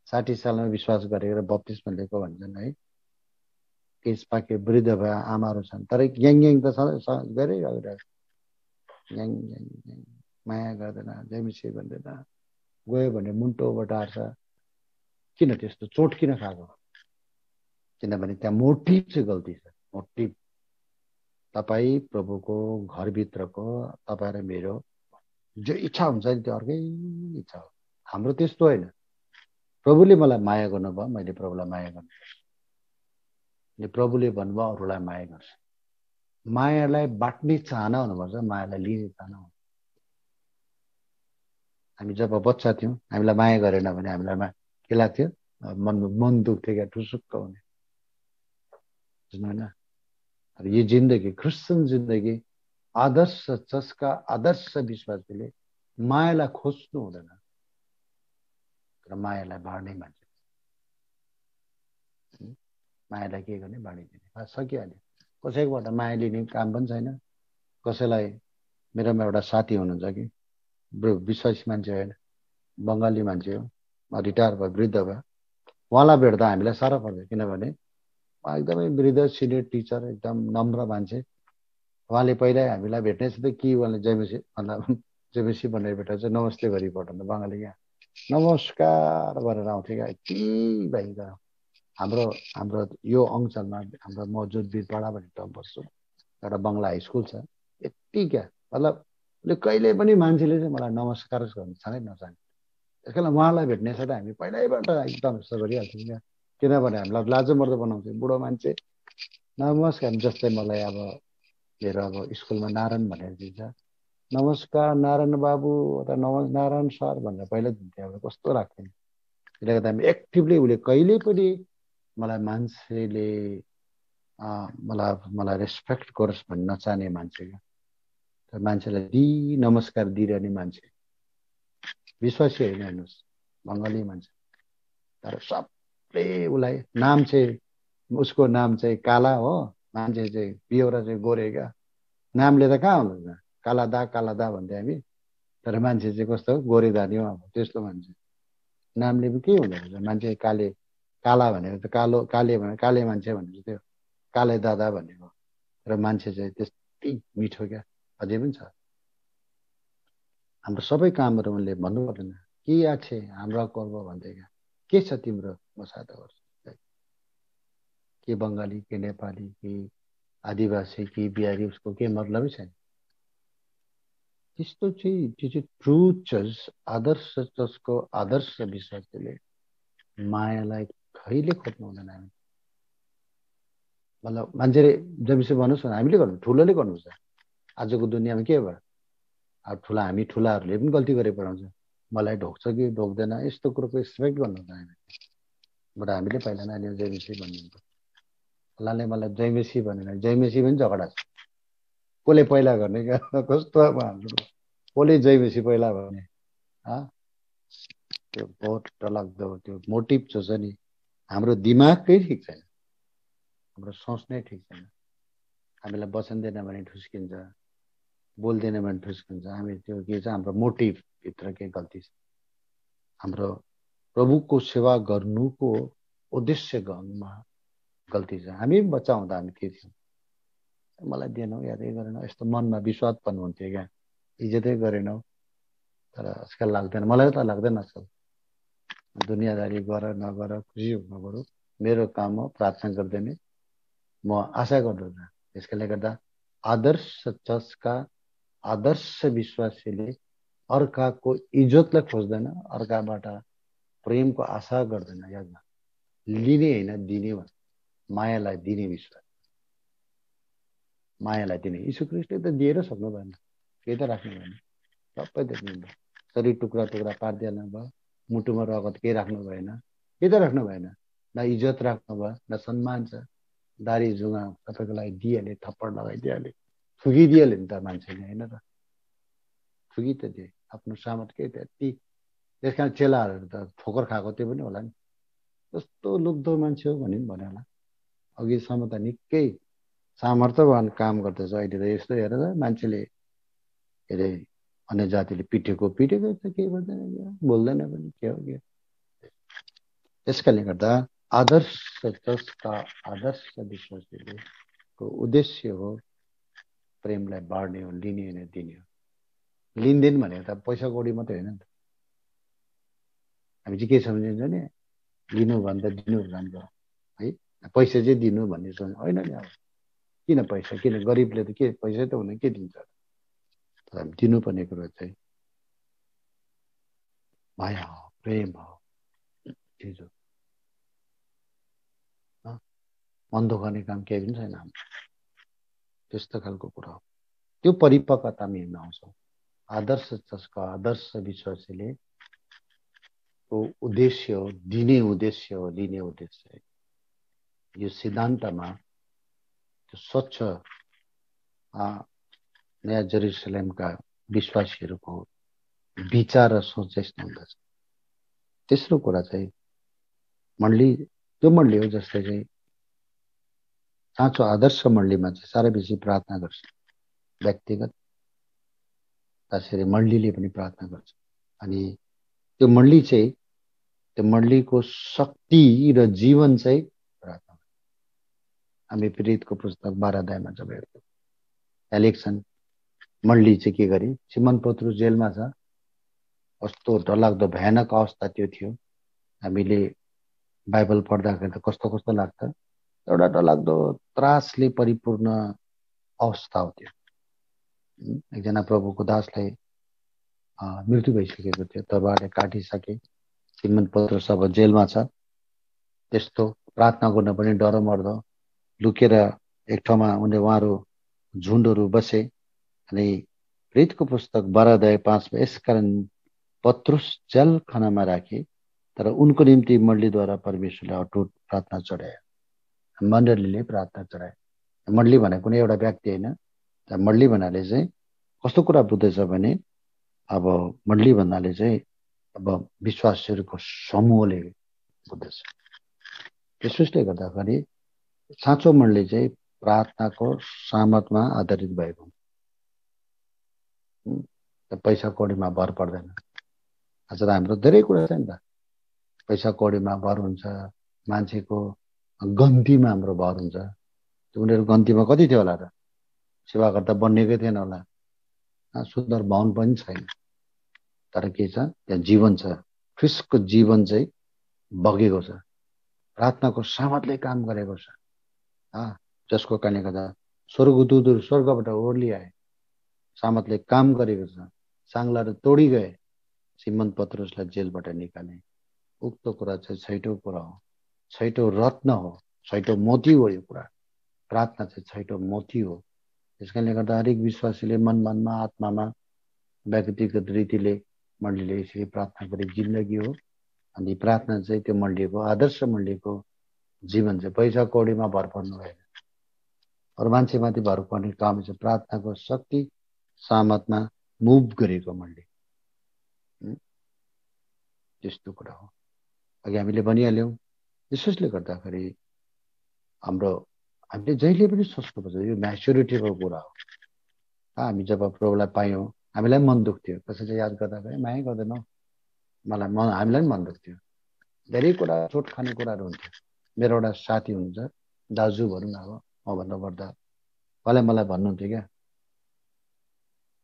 60 सालमा विश्वास गरेर बत्तिसमा लिएको भन्छन् है। केस पाके वृद्ध भए आमाहरू छन्, तर ग्याङ त गरिरहेको, ग्याङ माया गर्दैन, जेमिसी भन्दैन, गयो भने मुन्टो बटार्छ। किन त्यस्तो चोट किन खाएको? किनभने त्यहाँ मोटिभ चाहिँ गल्ती छ। मोटिभ तपाईँ प्रभुको घरभित्रको तपाईँ र मेरो जो इच्छा हुन्छ नि त्यो अर्कै इच्छा हो। हाम्रो त्यस्तो होइन। प्रभुले मलाई माया गर्नुभयो, मैले प्रभुलाई माया गर्नुपर्छ। प्रभुले भन्नुभयो अरूलाई माया गर्छ। मायालाई बाँड्ने चाहना हुनुपर्छ, मायालाई लिने चाहना हुनुपर्छ। हामी जब बच्चा थियौँ, हामीलाई माया गरेन भने हामीलाई के लाग्थ्यो? मन दुख्थ्यो क्या, ठुसुक्क हुने, बुझ्नु होइन? अब यो जिन्दगी, क्रिस्चियन जिन्दगी आदर्श जसका आदर्श विश्वासीले मायालाई खोज्नु हुँदैन, तर मायालाई बाँड्ने मान्छे, मायालाई के गर्ने? बाँडिदिने, सकिहाल्यो। कसैकोबाट माया लिने काम पनि छैन। कसैलाई, मेरोमा एउटा साथी हुनुहुन्छ कि विश्वासी मान्छे होइन, बङ्गाली मान्छे हो, रिटायर भयो, वृद्ध भयो। उहाँलाई भेट्दा हामीलाई साह्रो पर्छ, किनभने एकदमै वृद्ध सिनियर टिचर, एकदम नम्र मान्छे। उहाँले पहिल्यै हामीलाई भेट्नेसित कि उहाँले जेमिसी जेमिसी भनेर भेटेर चाहिँ नमस्ते गरी पठाउनु, बङ्गाली क्या, नमस्कार गरेर आउँथ्यो क्या। यति भएका हाम्रो यो अञ्चलमा हाम्रो म जो बिरपाडा भन्ने ठाउँ बस्छु, एउटा बङ्गला हाई स्कुल छ, यति क्या, मतलब कहिले पनि मान्छेले चाहिँ मलाई नमस्कार गर्नु छाने नचाने। त्यस कारण उहाँलाई भेट्ने साथ हामी पहिल्यैबाट एकदम यस्तो गरिहाल्छौँ क्या, किनभने हामीलाई लाजो मर्दो बनाउँथ्यो बुढो मान्छे नमस्कार। जस्तै मलाई अब मेरो अब स्कुलमा नारायण भनेर दिन्छ, नमस्कार नारायण बाबु अथवा नारायण सर भनेर पहिल्यै दिन्थ्यो। अब कस्तो लाग्थ्यो। त्यसले गर्दा हामी एक्टिभली, उसले कहिले पनि मलाई मान्छेले मलाई रेस्पेक्ट गरोस् भन्ने नचाहने मान्छे क्या। मान्छेलाई नमस्कार दिइरहने मान्छे, विश्वासी होइन, हेर्नुहोस्, बङ्गाली मान्छे, तर सबले उसलाई नाम चाहिँ, उसको नाम चाहिँ काला हो, मान्छे चाहिँ बिहोरा चाहिँ गोरे क्या। नामले त कहाँ हुनुहुन्छ, काला दा भन्थ्यो हामी, तर मान्छे चाहिँ कस्तो हो, गोरे धानी हो। अब त्यस्तो मान्छे, नामले पनि के हुँदो रहेछ? मान्छे काला भनेर त काले मान्छे भनेर त्यो काले दादा भनेको, र मान्छे चाहिँ त्यस्तै मिठो क्या, अझै पनि छ। हाम्रो सबै कामहरू उनले भन्नु पर्दैन, के आछे हाम्रो कर्म भन्दै क्या, के छ तिम्रो, म सहायता गर्छु। के बङ्गाली, के नेपाली, के आदिवासी, के बिहारी, उसको के मतलबै छैन। त्यस्तो चाहिँ त्यो चाहिँ ट्रु चर्च, आदर्श चर्चको आदर्श विश्वासीले मायालाई कहिले खोज्नु हुँदैन। हामी मतलब मान्छेले जमिसे भन्नुहोस् न, हामीले गर्नु, ठुलोले गर्नुहुन्छ। आजको दुनियाँमा के भयो? अब हामी ठुलाहरूले पनि गल्ती गरे पढाउँछ, मलाई ढोक्छ कि ढोक्दैन, यस्तो कुरोको एक्सपेक्ट गर्नुहुन्छ हामी। बट हामीले पहिला नानीहरू जयमेसी भनिदिन्छ, अल्लाहले मलाई जयमेसी भनेर, जयमेसी पनि झगडा छ, कसले पहिला गर्ने क्या, कस्तो अब हाम्रो कसले जयमेसी पहिला भने। त्यो बहुत डरलाग्दो, त्यो मोटिभ जो छ नि, हाम्रो दिमागकै ठिक छैन, हाम्रो सोच नै ठिक छैन। हामीलाई वचन दिएन भने ठुस्किन्छ, बोल्दैन भने ठुस्किन्छ। हामी त्यो के छ, हाम्रो मोटिभ भित्र के गल्ती छ, हाम्रो प्रभुको सेवा गर्नुको उद्देश्यमा गल्ती छ। हामी बच्चा हुँदा हामी के थियौँ, मलाई दिएनौ, यादै गरेनौ, यस्तो मनमा विश्वास भन्नुहुन्थ्यो क्या, इज्जतै गरेनौ। तर आजकल लाग्दैन, मलाई त लाग्दैन आजकल। दुनियाँदारी गर नगर, खुसी हुनु पऱ्यो, मेरो काम हो प्रार्थना गरिदिने, म आशा गर्दैन। त्यसकारणले गर्दा आदर्श चर्चका आदर्श विश्वासीले अर्काको इज्जतलाई खोज्दैन, अर्काबाट प्रेमको आशा गर्दैन। यादमा लिने होइन, दिने भन्छ, मायालाई दिने विश्वास, मायालाई दिने। यीशु ख्रीष्टले त दिएर सक्नु भएन, केही त राख्नु भएन, सबै देख्नुभयो। शरीर टुक्रा टुक्रा पारिदिनु भयो, मुटुमा रगत केही राख्नु भएन, केही त राख्नु भएन, न इज्जत राख्नु भयो, न सम्मान छ। दारी जुगा तपाईँको लागि दिइहाले, थप्पड लगाइदिइहाले, ठुगिदिएले नि त मान्छेले, होइन त? ठुगी त दिए आफ्नो सामर्थ्य त्यति। त्यस कारण चेलाहरू त ठोकर खाएको त्यो पनि होला नि। कस्तो लुब्दो मान्छे हो भने पनि भने होला। अघिसम्म त निकै सामर्थ्यवान काम गर्दैछ, अहिले त यस्तो हेरेर मान्छेले के अरे अन्य जातिले पिटेको त केही गर्दैन, बोल्दैन पनि के हो के। त्यसकारणले गर्दा आदर्श जसका आदर्श विश्वासीको उद्देश्य हो प्रेमलाई बाँड्ने हो, लिने होइन दिने हो। लिनदेन भनेको त पैसा कौडी मात्रै होइन नि त। हामी चाहिँ के सम्झिन्छ भने लिनुभन्दा दिनु राम्रो है, पैसा चाहिँ दिनु भन्ने सोच होइन नि। अब किन पैसा, किन गरिबले त के पैसा त हुन के दिन्छ? तर हामी दिनुपर्ने कुरो चाहिँ माया हो, प्रेम हो, चिज हो। मन दुखाउने काम केही पनि छैन हाम्रो। त्यस्तो खालको कुरा हो। त्यो परिपक्वतामा हिँड्न आउँछौँ। आदर्श जसको आदर्श विश्वासीले उद्देश्य हो, दिने उद्देश्य हो, लिने उद्देश्य है। यो सिद्धान्तमा त्यो स्वच्छ नयाँ जेरुसलेमका विश्वासीहरूको विचार र सोच यस्तो हुँदछ। तेस्रो कुरा चाहिँ मण्डली त्यो मण्डली हो जसले चाहिँ साँचो आदर्श मण्डलीमा चाहिँ साह्रै बेसी प्रार्थना गर्छ। व्यक्तिगत त्यसरी मण्डलीले पनि प्रार्थना गर्छ। अनि त्यो मण्डली चाहिँ त्यो मण्डलीको शक्ति र जीवन चाहिँ प्रार्थना। हामी प्रेरितको पुस्तक 12 अध्यायमा जब हेर्छौँ त्यहाँ लेख्छन् मण्डली चाहिँ के गरे, सिमन पत्रुस जेलमा छ, कस्तो डरलाग्दो भयानक अवस्था त्यो थियो। हामीले बाइबल पढ्दाखेरि त कस्तो कस्तो लाग्छ, एउटा डरलाग्दो त्रासले परिपूर्ण अवस्था हो त्यो। एकजना प्रभुको दासलाई मृत्यु भइसकेको थियो, तलवारले काटिसके। सिमन पत्रुस अब जेलमा छ। त्यस्तो प्रार्थना गर्न पनि डर मर्दो, लुकेर एक ठाउँमा उहाँहरू झुन्डहरू बसे। अनि प्रेरितको पुस्तक 12 अध्याय 5 में यसकारण पत्रुस जेलखानामा राखे, तर उनको निम्ति मण्डलीद्वारा परमेश्वरले अटुट प्रार्थना चढाए। मण्डलीले प्रार्थना चढाए। मण्डली भनेको कुनै एउटा व्यक्ति होइन। मण्डली भन्नाले चाहिँ कस्तो कुरा बुझ्दैछ भने अब मण्डली भन्नाले चाहिँ अब विश्वासीहरूको समूहले बुझ्दैछ। त्यसोस्ले गर्दाखेरि साँचो मण्डली चाहिँ प्रार्थनाको सामर्थमा आधारित भएको हुन्छ। पैसा कौडीमा भर पर्दैन। आज त हाम्रो धेरै कुरा छ नि त। पैसा कौडीमा भर हुन्छ, मान्छेको गन्तीमा हाम्रो भर हुन्छ। उनीहरू गन्तीमा कति थियो होला र? सेवाकर्ता बन्नेकै थिएन होला, सुन्दर भवन पनि छैन। तर के छ, त्यहाँ जीवन छ। ख्रिस्टको जीवन चाहिँ बगेको छ, प्रार्थनाको सामर्थले काम गरेको छ। जसको कारणले गर्दा स्वर्गदूतहरू स्वर्गबाट ओर्लिआए, सामर्थले काम गरेको छ। साङ्लाहरू तोडी गए, सिमन पत्रुसलाई जेलबाट निकाले। उक्त कुरा चाहिँ छैटौँ कुरा हो, छैटौँ रत्न हो, छैटौँ मोती हो। यो कुरा प्रार्थना चाहिँ छैटौँ मोती हो। त्यसकारणले गर्दा हरेक विश्वासीले मनमा आत्मामा व्यक्तिगत रीतिले मण्डलीले यसरी प्रार्थना गरे जिन्दगी हो। अनि प्रार्थना चाहिँ त्यो मण्डलीको आदर्श मण्डलीको जीवन चाहिँ पैसा कौडीमा भर पर्नु भएन। अरू मान्छेमाथि भर पर्ने काम चाहिँ प्रार्थनाको शक्ति सामर्थमा मुभ गरेको मण्डली। त्यस्तो कुरा हो। अघि हामीले भनिहाल्यौँ, यसोसले गर्दाखेरि हामीले जहिले पनि सोच्नुपर्छ यो म्याच्युरिटीको कुरा हो। हामी जब प्रभुलाई पायौँ हामीलाई मन दुख्थ्यो, कसैले याद गर्दाखेरि माया गर्दैनौ मलाई, हामीलाई पनि मन दुख्थ्यो। धेरै कुरा चोट खाने कुराहरू हुन्थ्यो। मेरो एउटा साथी हुनुहुन्छ, दाजु भनौँ न, अब म भन्नुपर्दा उहाँले मलाई भन्नुहुन्थ्यो क्या,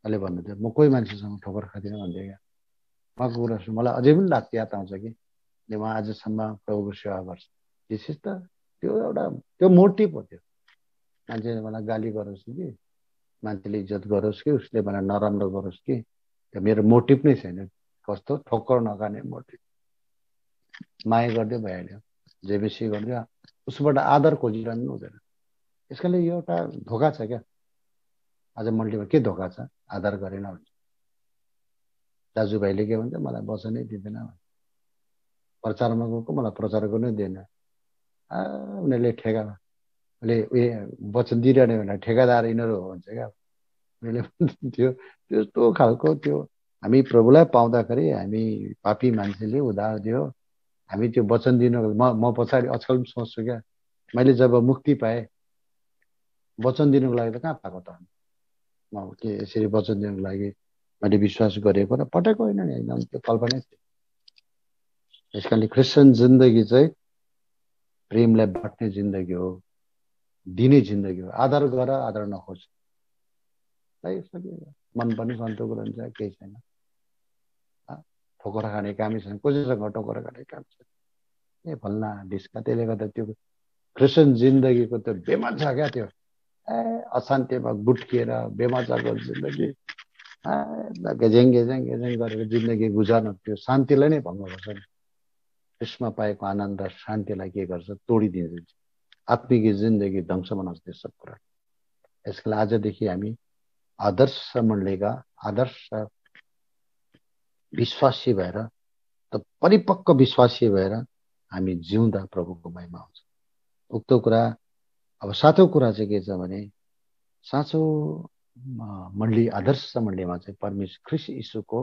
उहाँले भन्नुहुन्थ्यो म कोही मान्छेसँग ठोकर खाँदिनँ भन्थ्यो क्या। उहाँको कुरा मलाई अझै पनि लाग्छ, याद आउँछ कि उहाँ आजसम्म प्रभुको सेवा गर्छ। विशेष त त्यो एउटा त्यो मोटिभ हो। त्यो मान्छेले मलाई गाली गरोस् कि मान्छेले इज्जत गरोस् कि उसले मलाई नराम्रो गरोस् कि, त्यो मेरो मोटिभ नै छैन। कस्तो ठोक्कर नखाने मोटिभ, माया गर्दै भइहाल्यो, जे बेसी गरिदियो, उसबाट आदर खोजिरहनु हुँदैन। यसकारणले यो एउटा धोका छ क्या। आज मण्डलीमा के धोका छ? आदर गरेन भन्छ। दाजुभाइले के भन्छ, मलाई वचनै दिँदैन, प्रचारमा गएको मलाई प्रचार गर्नै दिएन। उनीहरूले ठेका, उसले वचन दिइरहने भनेर ठेकादार यिनीहरू हो भन्छ क्या। मैले त्यो त्यस्तो खालको त्यो हामी प्रभुलाई पाउँदाखेरि हामी पापी मान्छेले उधार दियो। हामी त्यो वचन दिनको म पछाडि आजकल पनि सोच्छु क्या, मैले जब मुक्ति पाएँ वचन दिनुको लागि त कहाँ पाएको त, म के यसरी वचन दिनुको लागि मैले विश्वास गरेको र पटेको होइन नि, एकदम त्यो कल्पनै थियो। त्यस कारणले क्रिस्चियन जिन्दगी चाहिँ प्रेमलाई बाँट्ने जिन्दगी हो, दिने जिन्दगी हो। आदर गर, आदर नखोज, मन पनि सन्तोक रहन्छ, केही छैन। ठोकर खाने कामै छैन, कसैसँग ठोकर खाने काम छैन, ए फल्ना ढिस्का। त्यसले गर्दा त्यो क्रिस्चियन जिन्दगीको त्यो बेमजा क्या, त्यो अशान्तिमा गुट्किएर बेमजाको जिन्दगी गेजेङ गेजेङ गेजेङ गरेर जिन्दगी गुजार्नु, त्यो शान्तिलाई नै भङ्ग गर्छ नि। त्यसमा पाएको आनन्द र शान्तिलाई के गर्छ, तोडिदिन्छ। आत्मिक जिन्दगी ध्वंस बनाउँछ त्यो सब कुरा। यसको लागि आजदेखि हामी आदर्श मण्डलीका आदर्श विश्वासी भएर, त परिपक्व विश्वासी भएर हामी जिउँदा प्रभुको महिमा हुन्छ। उक्त कुरा। अब सातौँ कुरा चाहिँ के छ भने, साँचो मण्डली आदर्श मण्डलीमा चाहिँ परमेश्वर ख्रीष्ट यीशुको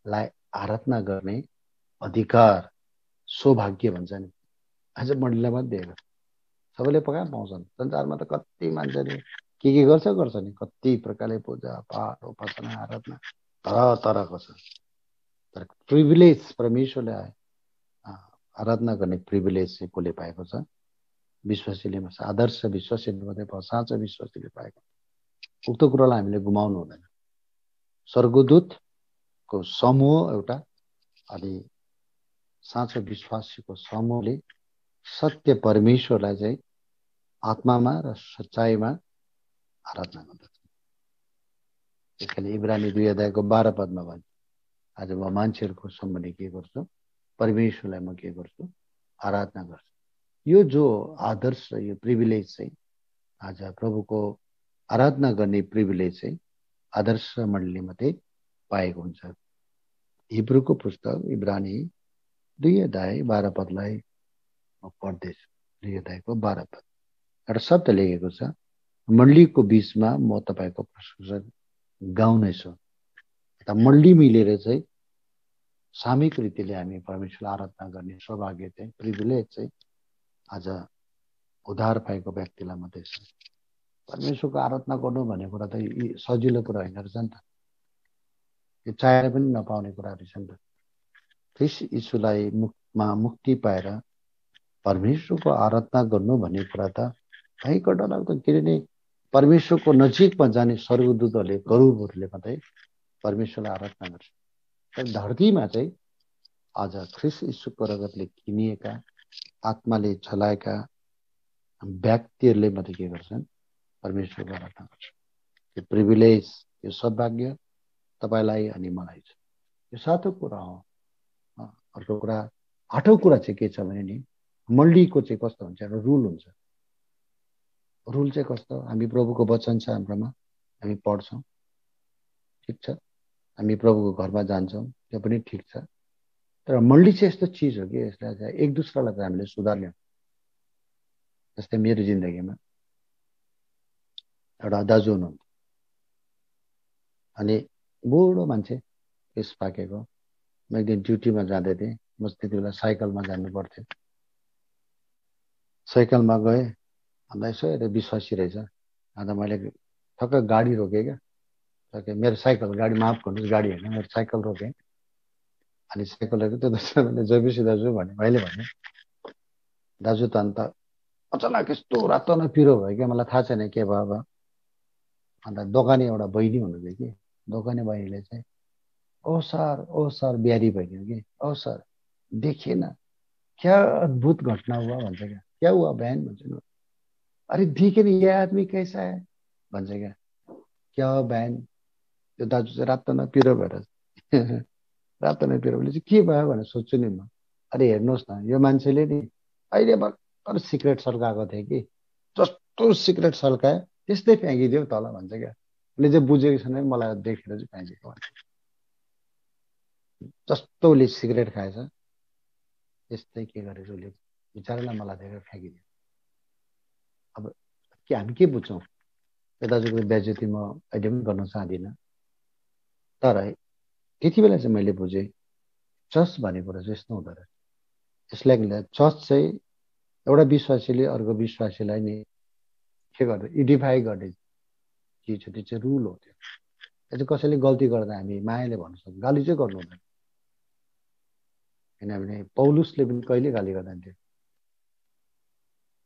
लाई आराधना गर्ने अधिकार, सौभाग्य भन्छ नि, आज मण्डलीलाई मात्रै दिएको। सबैले कहाँ पाउँछन्? संसारमा त कति मान्छेले के गर्छ नि, कति प्रकारले पूजा पाठ उपासना आराधना तरह तरहको छ। तर प्रिभिलेज, परमेश्वरले आराधना गर्ने प्रिभिलेज चाहिँ कसले पाएको छ? विश्वासीले, आदर्श विश्वासीले मात्रै पाउँछ, साँचो विश्वासीले पाएको। उक्त कुरालाई हामीले गुमाउनु हुँदैन। स्वर्गदूतको समूह एउटा, अनि साँचो विश्वासीको समूहले सत्य परमेश्वरलाई चाहिँ आत्मामा र सच्चाइमा आराधना गर्दछ। त्यसकारण इब्रानी 2:12 भन्छ, आज म मान्छेहरूको सम्बन्धी के गर्छु? परमेश्वरलाई म के गर्छु? आराधना गर्छु। यो जो आदर्श, यो प्रिभिलेज चाहिँ, आज प्रभुको आराधना गर्ने प्रिभिलेज चाहिँ आदर्श मण्डलीले मात्रै पाएको हुन्छ। हिब्रूको पुस्तक इब्रानी 2:12 म पढ्दैछु। 2:12 एउटा शब्द लेखेको छ, मण्डलीको बीचमा म तपाईँको प्रशंसा गाउनेछु। मण्डली मिलेर चाहिँ सामूहिक रीतिले हामी परमेश्वरलाई आराधना गर्ने सौभाग्य चाहिँ, प्रिभिलेज चाहिँ आज उद्धार पाएको व्यक्तिलाई मात्रै छ। परमेश्वरको आराधना गर्नु भन्ने कुरा त सजिलो कुरा होइन रहेछ नि त, यो चाहेर पनि नपाउने कुराहरू छ नि त। ख्रीष्ट यीशुलाई मुक्ति पाएर परमेश्वरको आराधना गर्नु भन्ने कुरा त कहीँको डरलाग्दो। किनभने परमेश्वरको नजिकमा जाने स्वर्गदूतहरूले, गरुडहरूले मात्रै परमेश्वरलाई आराधना गर्छ। तर धरतीमा चाहिँ आज ख्रीष्ट यीशुको रगतले किनिएका, आत्माले चलाएका व्यक्तिहरूले मात्रै के गर्छन्? परमेश्वरको आराधना गर्छ। यो प्रिभिलेज, यो सौभाग्य तपाईँलाई अनि मलाई छ। यो सातौँ कुरा हो। अर्को कुरा, आठौँ कुरा चाहिँ के छ भने नि, मण्डलीको चाहिँ कस्तो हुन्छ? एउटा रुल हुन्छ। रुल चाहिँ कस्तो? हामी प्रभुको वचन छ हाम्रोमा, हामी पढ्छौँ, ठिक छ। हामी प्रभुको घरमा जान्छौँ, त्यो पनि ठिक छ। तर मण्डली चाहिँ यस्तो चिज हो कि यसलाई चाहिँ एक दुसरालाई चाहिँ हामीले सुधार्ने हो। जस्तै मेरो जिन्दगीमा एउटा दाजु हुनुहुन्थ्यो, अनि बुढो मान्छे, केस पाकेको। म एक दिन ड्युटीमा जाँदै थिएँ, म त्यति बेला साइकलमा जानु पर्थ्यो। साइकलमा गएँ, अन्त यसो हेरेँ विश्वासी रहेछ। अन्त मैले ठक्क गाडी रोकेँ क्या, मेरो साइकल, गाडी माफ गर्नुहोस्, गाडी होइन, मेरो साइकल रोकेँ। अनि साइकल रोकेँ, त्यो दाजु जयबेसी दाजु भने, मैले भने दाजु त अन्त अचानक यस्तो रातो न पिरो भयो क्या, मलाई थाहा छैन के भयो अब। अन्त दोकाने एउटा बहिनी हुनुहुन्थ्यो कि, दोकाने बहिनीले चाहिँ, ओ सर, बिहारी बहिनी हो कि, ओ सर देखिए ना क्या अद्भुत घटना हुआ भन्छ क्या हुआ बहन भन्छ नि। अरे देखे नि ये आदमी कैसा है भन्छ क्या हो बहन। त्यो दाजु चाहिँ रातो न पिरो भएर रातो न पिरो भने चाहिँ के भयो भनेर सोध्छु नि म। अरे हेर्नुहोस् न, यो मान्छेले नि अहिले भर्खर सिगरेट सल्काएको थियो कि, जस्तो सिगरेट सल्कायो त्यस्तै फ्याँकिदियो तल भन्छ क्या। उसले चाहिँ बुझेको छैन, मलाई देखेर चाहिँ फ्याँकेको भन्छ। जस्तो उसले सिगरेट खाएछ त्यस्तै के गरेछ उसले, बिचारालाई मलाई देखेर फ्याँकिदियो। अब के हामी के बुझ्छौँ? यो दाजुको बेइज्जती म अहिले पनि गर्न चाहदिनँ। तर त्यति बेला चाहिँ मैले बुझेँ चर्च भनेको कुरा चाहिँ यस्तो हुँदो रहेछ। यसलाई चर्च चाहिँ एउटा विश्वासीले अर्को विश्वासीलाई नि के गर्छ, इडिफाई गर्ने चिज हो, त्यो चाहिँ रुल हो। त्यो चाहिँ कसैले गल्ती गर्दा हामी मायाले भन्न सक्छौँ, गाली चाहिँ गर्नु हुँदैन। किनभने पौलुसले पनि कहिले गाली गर्दैन थियो,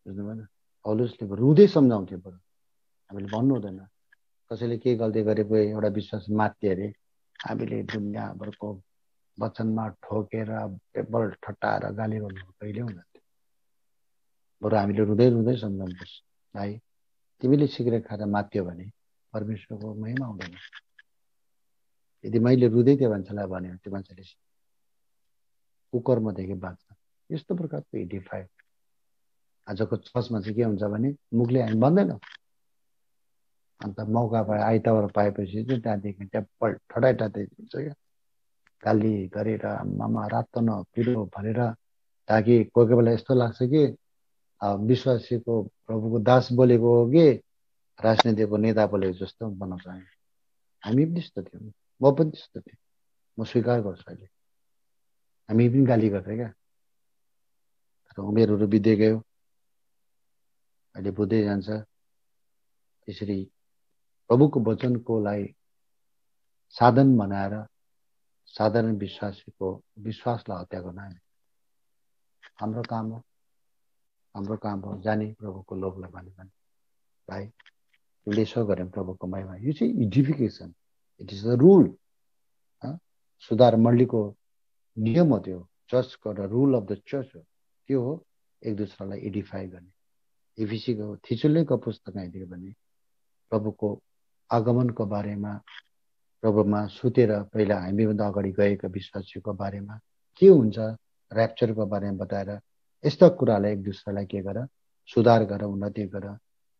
बुझ्नु भएन? पौलुसले रुँदै सम्झाउँथ्यो बरु, हामीले भन्नु हुँदैन। कसैले के गल्ती गरेको एउटा विश्वास मात्यो अरे हामीले दुनियाँभरको वचनमा ठोकेर पेपर ठट्टाएर गाली गर्नु कहिले हुँदैन थियो। बरु हामीले रुँदै रुँदै सम्झाउनुपर्छ, भाइ तिमीले सिगरेट खाएर मात्यो भने परमेश्वरको महिमा हुँदैन। यदि मैले रुँदै त्यो मान्छेलाई भन्यो त्यो मान्छेले कुकर्मदेखि बाँच्छ। यस्तो प्रकारको इडिफाई आजको चर्चमा चाहिँ के हुन्छ भने मुखले हामी भन्दैनौँ, अन्त मौका पाए आइतबार पाएपछि चाहिँ त्यहाँदेखि ट्याप्पल ठटाइटाटे दिन्छ क्या, गाली गरेर आमामा रातो न पिरो भनेर। ताकि कोही कोही बेला यस्तो लाग्छ कि विश्वासीको प्रभुको दास बोलेको हो कि राजनीतिको नेता बोलेको जस्तो बनाउँछ। हामी पनि त्यस्तो थियौँ, म पनि त्यस्तो थिएँ, म स्वीकार गर्छु। अहिले हामी पनि गाली गर्थ्यौँ क्या, तर उमेरहरू बित्दै गयो, अहिले बुझ्दै जान्छ। त्यसरी प्रभुको वचनकोलाई साधन बनाएर साधारण विश्वासीको विश्वासलाई हत्या गर्न हाम्रो काम हो। हाम्रो काम हो जाने प्रभुको लोभलाई भने भाइ तिमीले यसो गऱ्यौ प्रभुको महिमा। यो चाहिँ इडिफिकेसन, इट इज द रुल। सुधार मण्डलीको नियम हो त्यो, चर्चको एउटा रुल अफ द चर्च हो। त्यो हो एक दुसरालाई एडिफाई गर्ने। एफिसीको थिचुलेको पुस्तक आइदियो भने प्रभुको आगमनको बारेमा, प्रभुमा सुतेर पहिला हामीभन्दा अगाडि गएका विश्वासीको बारेमा के हुन्छ, ऱ्याप्चरको बारेमा बताएर यस्ता कुरालाई एक दुसरालाई के गर, सुधार गर, उन्नति गर,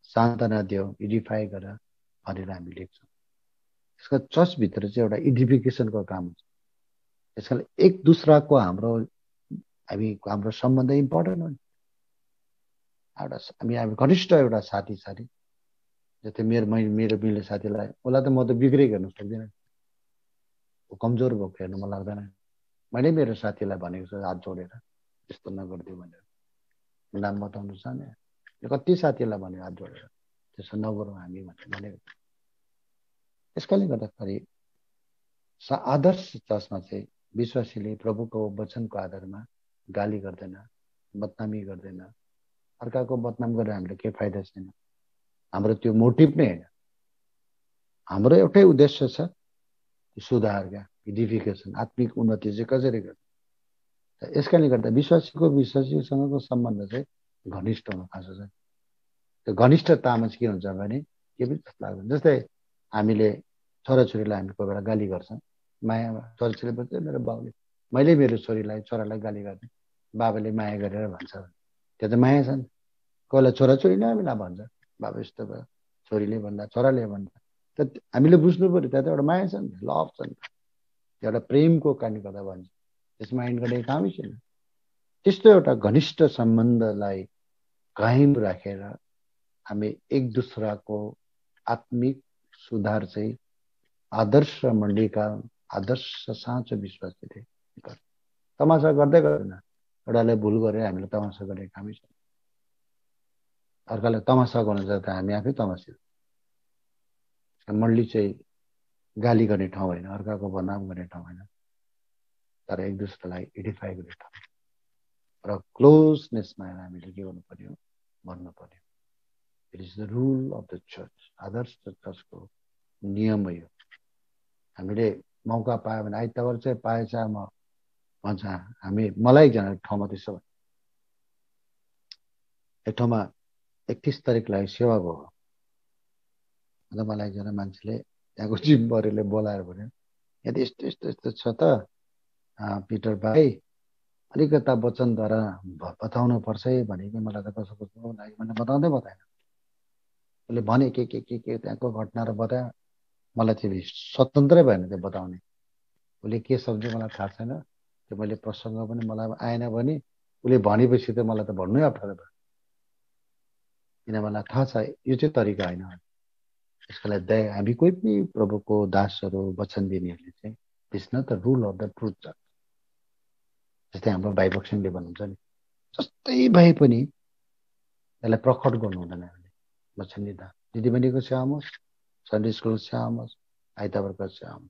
सान्त्वना देऊ, एडिफाई गर भनेर हामी लेख्छौँ। यसको चर्चभित्र चाहिँ एउटा एडिफिकेसनको काम हुन्छ। त्यस कारण एक दुसराको हाम्रो सम्बन्ध इम्पोर्टेन्ट हो नि। हामी घनिष्ठ एउटा साथी जस्तै मेरो मिल्ने साथीलाई, उसलाई त म त बिग्रेको हेर्नु सक्दिनँ, ऊ कमजोर भएको हेर्नु मन लाग्दैन। मैले मेरो साथीलाई भनेको छु हात जोडेर त्यस्तो नगरिदियो भनेर, नाम बताउनु चाहने कति साथीलाई भन्यो हात जोडेर त्यसो नगरौँ हामी भनेको। यसकारणले गर्दाखेरि आदर्श चर्चमा चाहिँ विश्वासीले प्रभुको वचनको आधारमा गाली गर्दैन, बदनामी गर्दैन। अर्काको बदनाम गरेर हामीले केही फाइदा छैन। हाम्रो त्यो मोटिभ नै होइन। हाम्रो एउटै उद्देश्य छ, सुधार क्या, एडिफिकेसन, आत्मिक उन्नति चाहिँ कसरी गर्ने। यसकारणले गर्दा विश्वासीसँगको सम्बन्ध चाहिँ घनिष्ठ हुन खाँचो छ। त्यो घनिष्ठतामा चाहिँ के हुन्छ भने के पनि जस्तो लाग्दैन। जस्तै हामीले छोराछोरीलाई हामी कोही बेला गाली गर्छौँ मायामा। छोराछोरी भन्छ मेरो बाउले, मैले मेरो छोरालाई गाली गर्ने, बाबाले माया गरेर भन्छ, त्यो त माया छ नि। कोही बेला छोराछोरीले हामीलाई भन्छ बाबा यस्तो भयो, छोरीले भन्दा छोराले भन्दा, हामीले बुझ्नु पऱ्यो त्यहाँ त एउटा माया छ नि, लभ छ नि, एउटा प्रेमको कारणले गर्दा भन्छ। त्यसमा माइन्ड गर्ने कामै छैन। त्यस्तो एउटा घनिष्ठ सम्बन्धलाई कायम राखेर हामी एक दुसराको आत्मिक सुधार चाहिँ आदर्श मण्डलीका आदर्श साँचो विश्वासीले गर्छ। तमासा गर्दै गर्दैन, एउटाले भुल गरेर हामीले तमासा गर्ने कामै छैन। अर्कालाई तमासा गर्नु जाँदा हामी आफै तमासी। मण्डली चाहिँ गाली गर्ने ठाउँ होइन, अर्काको बदनाम गर्ने ठाउँ होइन, तर एक दुसरालाई एडिफाई गर्ने ठाउँ र क्लोजनेसमा हामीले के गर्नु पर्यो, भन्नु पर्यो। It is the rule of the church. आदर्श चर्चको नियम हो यो। हामीले मौका पायो भने आइतबार चाहिँ पाएछ म भन्छ। मलाई एकजना ठाउँमा त्यसो भयो, एक ठाउँमा 31 तारिकलाई सेवा भयो। अन्त मलाई एकजना मान्छेले त्यहाँको जिम्बरीले बोलाएर भन्यो, यहाँ त यस्तो यस्तो यस्तो छ त पिटर भाइ, अलिकता वचनद्वारा बताउनु पर्छ है भनेको। मलाई त कसो कसो लाग्यो भने बताएन। उसले भने के त्यहाँको घटना र बतायो। मलाई चाहिँ स्वतन्त्रै भएन त्यो बताउने। उसले के सम्झ्यो मलाई थाहा छैन। त्यो मैले प्रसङ्ग पनि मलाई आएन भने उसले भनेपछि त मलाई त भन्नै अप्ठ्यारो भयो, किन मलाई थाहा छ यो चाहिँ तरिका होइन। त्यसको लागि दया, हामी कोही पनि प्रभुको दासहरू वचन दिनेहरूले चाहिँ दिस न the rule of the truth छ। जस्तै हाम्रो भाइ बक्सिङले भन्नुहुन्छ नि, जस्तै भए पनि यसलाई प्रकट गर्नु हुँदैन। हामीले वचन दिँदा दिदीबहिनीको छेउमा होस्, सन्डे स्कुलको छेउमा होस्, आइतबारको छेउमा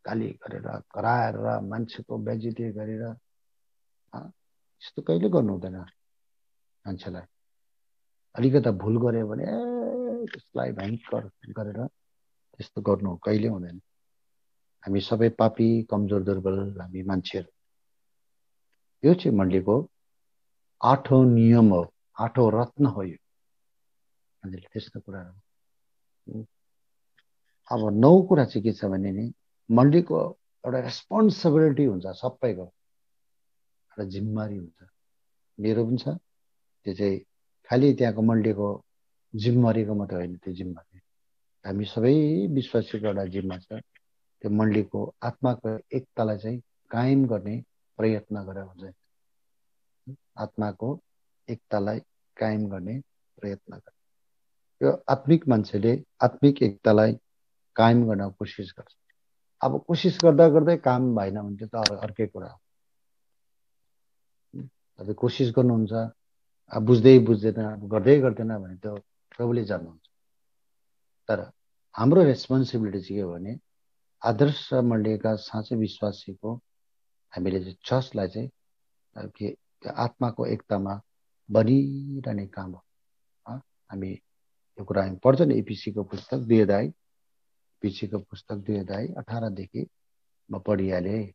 गाली गरेर कराएर मान्छेको बेइज्जती गरेर यस्तो कहिले गर्नु हुँदैन। मान्छेलाई अलिकता भुल गऱ्यो भने त्यसलाई भयङ्कर गरेर त्यस्तो गर्नु कहिले हुँदैन। हामी सबै पापी, कमजोर, दुर्बल हामी मान्छेहरू। यो चाहिँ मण्डलीको 8औं नियम हो, 8औं रत्न हो यो। त्यस्तो कुराहरू। अब 9 कुरा चाहिँ के छ भने नि, मण्डलीको एउटा रेस्पोन्सिबिलिटी हुन्छ, सबैको एउटा जिम्मेवारी हुन्छ। मेरो पनि छ, त्यो चाहिँ खालि त्यहाँको मण्डलीको जिम्मेवारीको मात्रै होइन। त्यो जिम्मेवारी हामी सबै विश्वासीको एउटा जिम्मा छ। त्यो मण्डलीको आत्माको एकतालाई चाहिँ कायम गर्ने प्रयत्न गरेर हुन्छ। आत्माको एकतालाई कायम गर्ने प्रयत्न गर्छ। यो आत्मिक मान्छेले आत्मिक एकतालाई कायम गर्न कोसिस गर्छ। अब कोसिस गर्दा गर्दै काम भएन भने त अर्कै कुरा हो। तपाईँ कोसिस गर्नुहुन्छ, अब बुझ्दै बुझ्दैन, अब गर्दै गर्दैन भने त प्रभुले जान्नुहुन्छ। तर हाम्रो रेस्पोन्सिबिलिटी चाहिँ के हो भने आदर्श मण्डलीका साँच्चै विश्वासीको हामीले चाहिँ चर्चलाई चाहिँ के आत्माको एकतामा बनिरहने काम हो। हामी यो कुरा हामी पढ्छ नि, एपिसीको पुस्तक 2 अध्याय, एपिसीको पुस्तक 2 अध्याय 18 देखि म पढिहालेँ।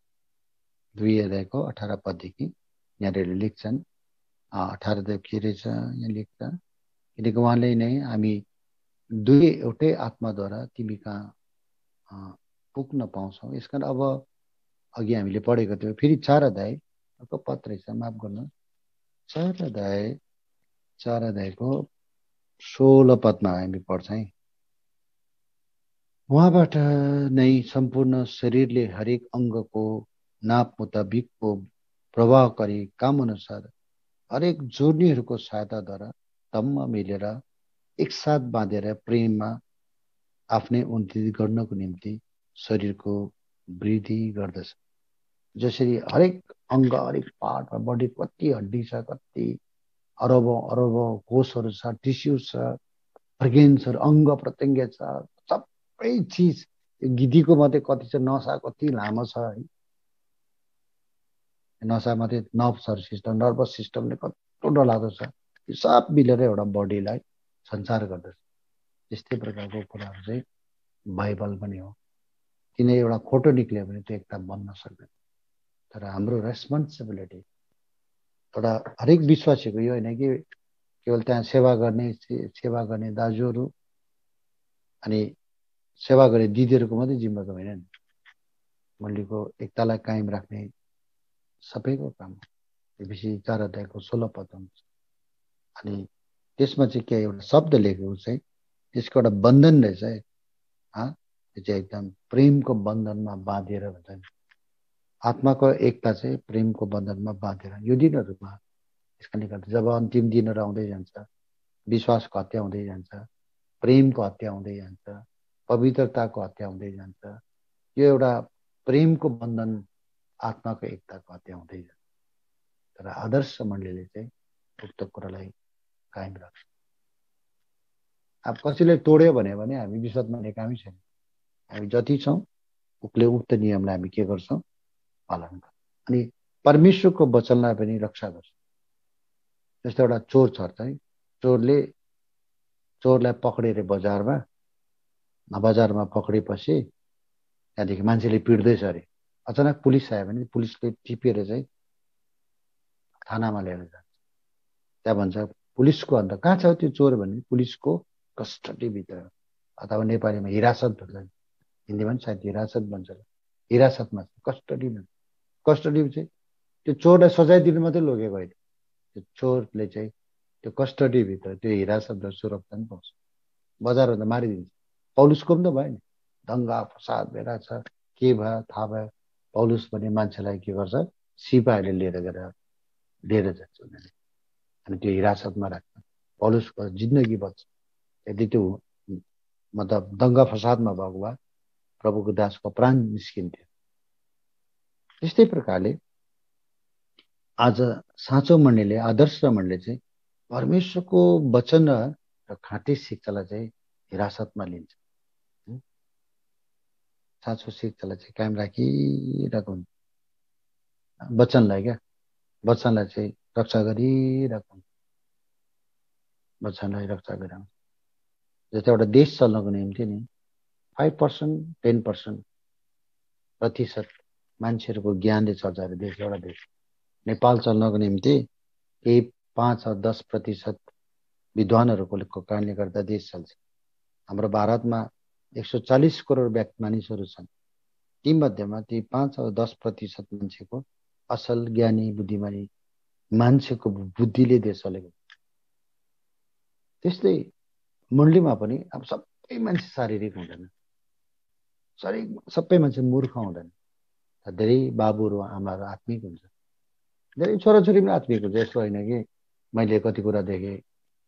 2 अध्यायको 18 पददेखि यहाँनिर लेख्छन्। 18 देखि रहेछ यहाँ लेख्छ, किनकि उहाँले नै हामी दुई एउटै आत्माद्वारा तिमी कहाँ पुग्न पाउँछौँ। यसकारण अब अघि हामीले पढेको थियो, फेरि 4 अध्यायको पद रहेछ, माफ गर्नु, 4 अध्यायको 16 पदमा हामी पढ्छ है। उहाँबाट नै सम्पूर्ण शरीरले हरेक अङ्गको नाप मुताबिकको प्रभावकारी काम अनुसार हरेक जोड्नीहरूको सहायताद्वारा तम्म मिलेर एकसाथ बाँधेर प्रेममा आफ्नै उन्नति गर्नको निम्ति शरीरको वृद्धि गर्दछ। जसरी हरेक अङ्ग, हरेक पार्टमा, बडी कति हड्डी छ, कति अरबौं अरबौं कोषहरू छ, टिस्यु छ, अर्गेन्सहरू, अङ्ग प्रत्यङ्ग छ, सबै चिज। गिद्धीको मात्रै कति छ, नसा कति लामो छ है, नसा मात्रै नर्भ्सहरू सिस्टम, नर्भस सिस्टमले कस्तो डरलाग्दो छ। यो सब मिलेर एउटा बडीलाई सञ्चार गर्दछ। त्यस्तै प्रकारको कुराहरू चाहिँ बाइबल पनि हो। किन एउटा खोटो निक्ल्यो भने त्यो एकता बन्न सक्दैन। तर हाम्रो रेस्पोन्सिबिलिटी एउटा हरेक विश्वासीको यो होइन कि केवल त्यहाँ सेवा गर्ने दाजुहरू अनि सेवा गर्ने दिदीहरूको मात्रै जिम्मेको होइन नि, मण्डलीको एकतालाई कायम राख्ने सबैको काम हो। एपिसी 4 अध्यायको 16 पद हुन्छ। अनि त्यसमा चाहिँ के एउटा शब्द लेखेको चाहिँ त्यसको एउटा बन्धन रहेछ है। त्यो चाहिँ एकदम प्रेमको बन्धनमा बाँधेर भन्छ नि, आत्माको एकता चाहिँ प्रेमको बन्धनमा बाँधेर। यो दिनहरूमा यसकारणले गर्दा जब अन्तिम दिनहरू आउँदै जान्छ, विश्वासको हत्या हुँदै जान्छ, प्रेमको हत्या हुँदै जान्छ, पवित्रताको हत्या हुँदै जान्छ, यो एउटा प्रेमको बन्धन, आत्माको एकताको हत्या हुँदै जान्छ। तर आदर्श मण्डलीले चाहिँ उक्त कुरालाई कायम राख्छ। अब कसैले तोड्यो भने हामी विश्वास मान्ने कामै छैन। हामी जति छौँ उक्ले उक्त नियमलाई हामी के गर्छौँ, पालन गर्छौँ। अनि परमेश्वरको वचनलाई पनि रक्षा गर्छ। जस्तो एउटा चोर छ है, चोरलाई पक्रेर बजारमा पक्रेपछि त्यहाँदेखि मान्छेले पिट्दैछ अरे, अचानक पुलिस आयो भने पुलिसले टिपेर चाहिँ थानामा लिएर जान्छ। त्यहाँ भन्छ पुलिसको, अन्त कहाँ छ त्यो चोर भने पुलिसको कस्टडीभित्र, अथवा नेपालीमा हिरासत भन्छ, हिन्दीमा पनि सायद हिरासत भन्छ, हिरासतमा, कस्टडीमा। कस्टडी चाहिँ त्यो चोरलाई सजाय दिनु मात्रै लगेको होइन, त्यो चोरले चाहिँ त्यो कस्टडीभित्र त्यो हिरासत र सुरक्षा पनि पाउँछ। बजारमा त मारिदिन्छ। पौलुसको पनि त भयो नि, दङ्गा फसाद भइरहेछ, के भयो थाहा भयो, पौलुस भन्ने मान्छेलाई के गर्छ, सिपाहीले लिएर जान्छ उनीहरूले, अनि त्यो हिरासतमा राख्छ। पौलुसको जिन्दगी बच्छ। यदि त्यो मतलब दङ्गा फसादमा भएको भए प्रभुको दासको प्राण निस्किन्थ्यो। त्यस्तै प्रकारले आज साँचो मण्डलीले, आदर्श मण्डलीले चाहिँ परमेश्वरको वचन र खाँटी शिक्षालाई चाहिँ हिरासतमा लिन्छ। साँचो शिक्षालाई चाहिँ कायम राखिरहेको हुन्छ। वचनलाई वचनलाई चाहिँ रक्षा गरिरहेको हुन्छ। वचनलाई रक्षा गरिरहेको हुन्छ। जस्तै एउटा देश चल्नको निम्ति नि 5% 10% प्रतिशत मान्छेहरूको ज्ञानले चल्छ अरे देश, एउटा देश। नेपाल चल्नको निम्ति केही 5 वा 10% विद्वानहरूको कारणले गर्दा देश चल्छ। हाम्रो भारतमा 140 करोड मानिसहरू छन्। ती मध्येमा ती 5 वा 10% मान्छेको असल ज्ञानी बुद्धिमानी मान्छेको बुद्धिले देश चलेको। त्यस्तै मण्डलीमा पनि अब सबै मान्छे शारीरिक हुँदैन, सबै मान्छे मूर्ख हुँदैन। धेरै बाबुहरू आमाहरू आत्मिक हुन्छ, धेरै छोराछोरी पनि आत्मिक हुन्छ। यस्तो होइन कि मैले कति कुरा देखेँ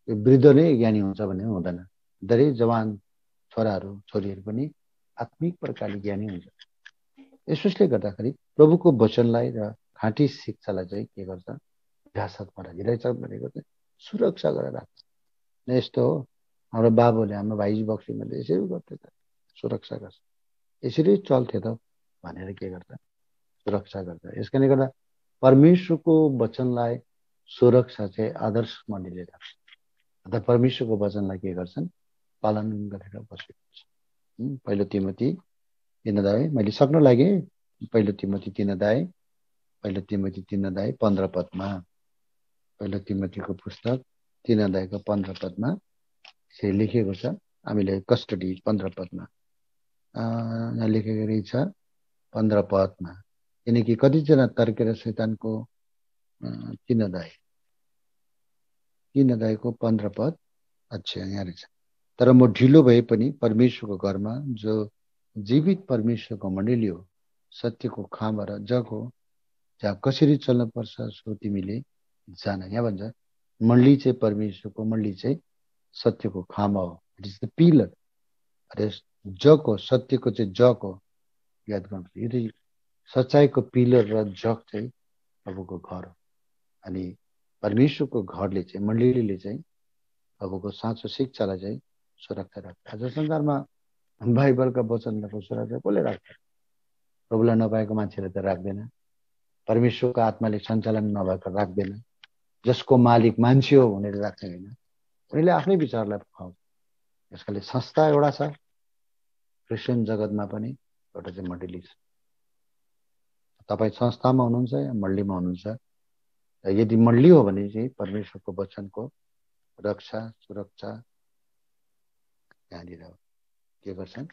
वृद्ध नै ज्ञानी हुन्छ भन्ने हुँदैन। धेरै जवान छोराहरू छोरीहरू पनि आत्मिक प्रकारले ज्ञानी हुन्छ। यसोसले गर्दाखेरि प्रभुको वचनलाई र खाँटी शिक्षालाई चाहिँ के गर्छ, हिरासतमा राखिरहेछ भनेको चाहिँ सुरक्षा गरेर राख्छ। यस्तो हो, हाम्रो बाबुले हाम्रो भाइजी बक्सीमा यसरी गर्थ्यो त, सुरक्षा गर्छ। यसरी चल्थ्यो त भनेर के गर्छ, सुरक्षा गर्छ। यस कारणले गर्दा परमेश्वरको वचनलाई सुरक्षा चाहिँ आदर्श मण्डलीले राख्छ। अर्थात् परमेश्वरको वचनलाई के गर्छन्, पालन गरेर बसेको छ। पहिलो तिमोथी 3 अध्याय मैले सक्न लागेँ। पहिलो तिमोथी 3 अध्याय 15 पदमा, पहिलो तिमोथीको पुस्तक 3 अध्यायको 15 पदमा यसरी लेखेको छ। हामीले कस्टडी 15 पदमा यहाँ लेखेको रहेछ 15 पदमा, किनकि कतिजना तर्केर शैतानको 3 अध्यायको 15 पद। अच्छा, यहाँ रहेछ। तर म ढिलो भए पनि परमेश्वरको घरमा जो जीवित परमेश्वरको मण्डली हो, सत्यको खामा र जग हो, जहाँ कसरी चल्नुपर्छ सो तिमीले जान। यहाँ भन्छ मण्डली चाहिँ परमेश्वरको मण्डली चाहिँ सत्यको खामा हो, इट इज द पिलर। अरे जग हो, सत्यको चाहिँ जग हो, याद गर्नु। यो चाहिँ सच्चाइको पिलर र जग चाहिँ प्रभुको घर हो। अनि परमेश्वरको घरले चाहिँ, मण्डलीले चाहिँ प्रभुको साँचो शिक्षालाई चाहिँ सुरक्षा राख्छ। आज संसारमा बाइबलका वचनहरूको सुरक्षा कसले राख्छ? प्रभुलाई नपाएको मान्छेले त राख्दैन। परमेश्वरको आत्माले सञ्चालन नभएको राख्दैन। जसको मालिक मान्छे हो भनेर राख्ने होइन, उनीले आफ्नै विचारलाई खुवाउँछ। यसकाले संस्था एउटा छ, क्रिस्चियन जगतमा पनि एउटा चाहिँ मण्डली छ। तपाईँ संस्थामा हुनुहुन्छ या मण्डलीमा हुनुहुन्छ, यदि मण्डली हो भने चाहिँ परमेश्वरको वचनको रक्षा सुरक्षा यहाँनिर के गर्छन्,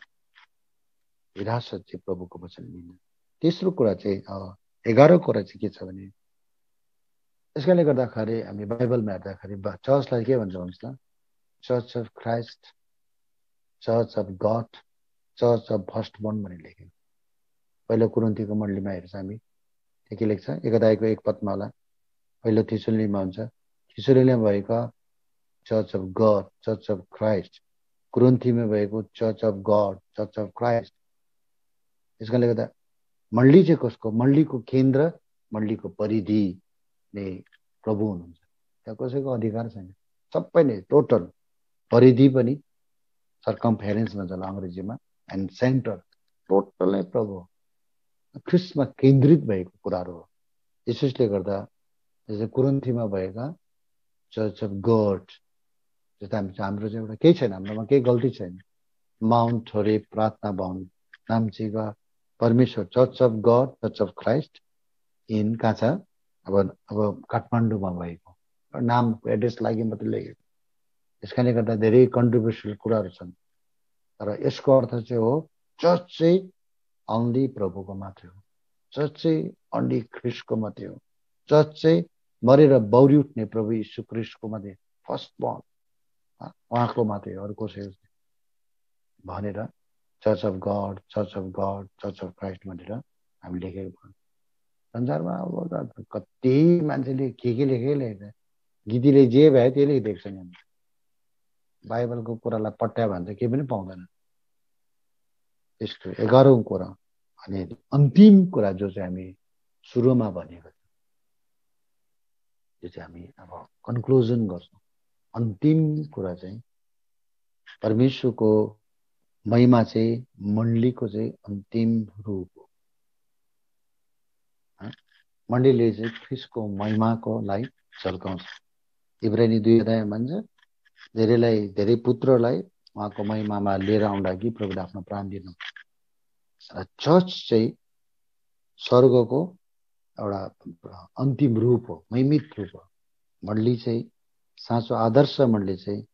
हिरासत चाहिँ प्रभुको वचन लिन। तेस्रो कुरा चाहिँ 11औं कुरा चाहिँ के छ भने, यसकारणले गर्दाखेरि हामी बाइबलमा हेर्दाखेरि चर्चलाई के भन्छ भन्नुहोस् त, church of Christ, church of God, church of first born भनेर लेख्यो। पहिलो कुरिन्थीको मण्डलीमा हेर्छ हामी, त्यो के लेख्छ, 1 अध्यायको 1 पदमा होला। पहिलो थिस्सलुनीमा हुन्छ, थिस्सलुनीमा भएको church of God, church of Christ, कुरिन्थीमा भएको church of God, church of Christ. यसकारणले गर्दा मण्डली चाहिँ कसको, मण्डलीको केन्द्र, मण्डलीको परिधि नै प्रभु हुनुहुन्छ। त्यहाँ कसैको अधिकार छैन, सबै नै टोटल परिधि पनि सर्कमफेरेन्स भन्छ अङ्ग्रेजीमा, एन्ड सेन्टर टोटल नै प्रभु ख्रिस्टमा केन्द्रित भएको कुराहरू हो। यसोसले गर्दा जस्तै कुरिन्थीमा भएका चर्च अफ गड, जस्तै हाम्रो चाहिँ एउटा केही छैन, हाम्रोमा केही गल्ती छैन। माउन्ट होरेब प्रार्थना भवन नाम्चीका परमेश्वर church of God, church of Christ in कहाँ छ, अब काठमाडौँमा भएको, नाम एड्रेस लागि मात्रै लेखेको। यसकारणले गर्दा धेरै कन्ट्रोभर्सियल कुराहरू छन्। तर यसको अर्थ चाहिँ हो, चर्च चाहिँ अन्ली प्रभुको मात्रै हो, चर्च चाहिँ अन्ली ख्रिस्टको मात्रै हो, चर्च चाहिँ मरेर बौरी उठ्ने प्रभु यीशु ख्रिस्टको मात्रै फर्स्ट बोर्न उहाँको मात्रै हो, अरू कसैको भनेर church of God, church of God, church of Christ भनेर हामी लेखेको। संसारमा अब कति मान्छेले के लेखेको लेख्छ, गीतीले जे भयो त्यही लेखिदिएको छ नि। बाइबलको कुरालाई पट्या भने चाहिँ केही पनि पाउँदैन। त्यसको 11औं कुरा अनि अन्तिम कुरा जो चाहिँ हामी सुरुमा भनेको त्यो चाहिँ हामी अब कन्क्लुजन गर्छौँ। अन्तिम कुरा चाहिँ परमेश्वरको महिमा चाहिँ मण्डलीको चाहिँ अन्तिम रूप हो। मण्डलीले चाहिँ ख्रिस्टको महिमाको लागि झल्काउँछ। इब्रानी 2 अध्यायमा भन्छ धेरैलाई धेरै पुत्रलाई उहाँको महिमामा लिएर आउँदाखेरि प्रभुले आफ्नो प्राण दिनु। र चर्च चाहिँ स्वर्गको एउटा अन्तिम रूप हो, महिमित रूप हो। मण्डली चाहिँ साँचो आदर्श मण्डली चाहिँ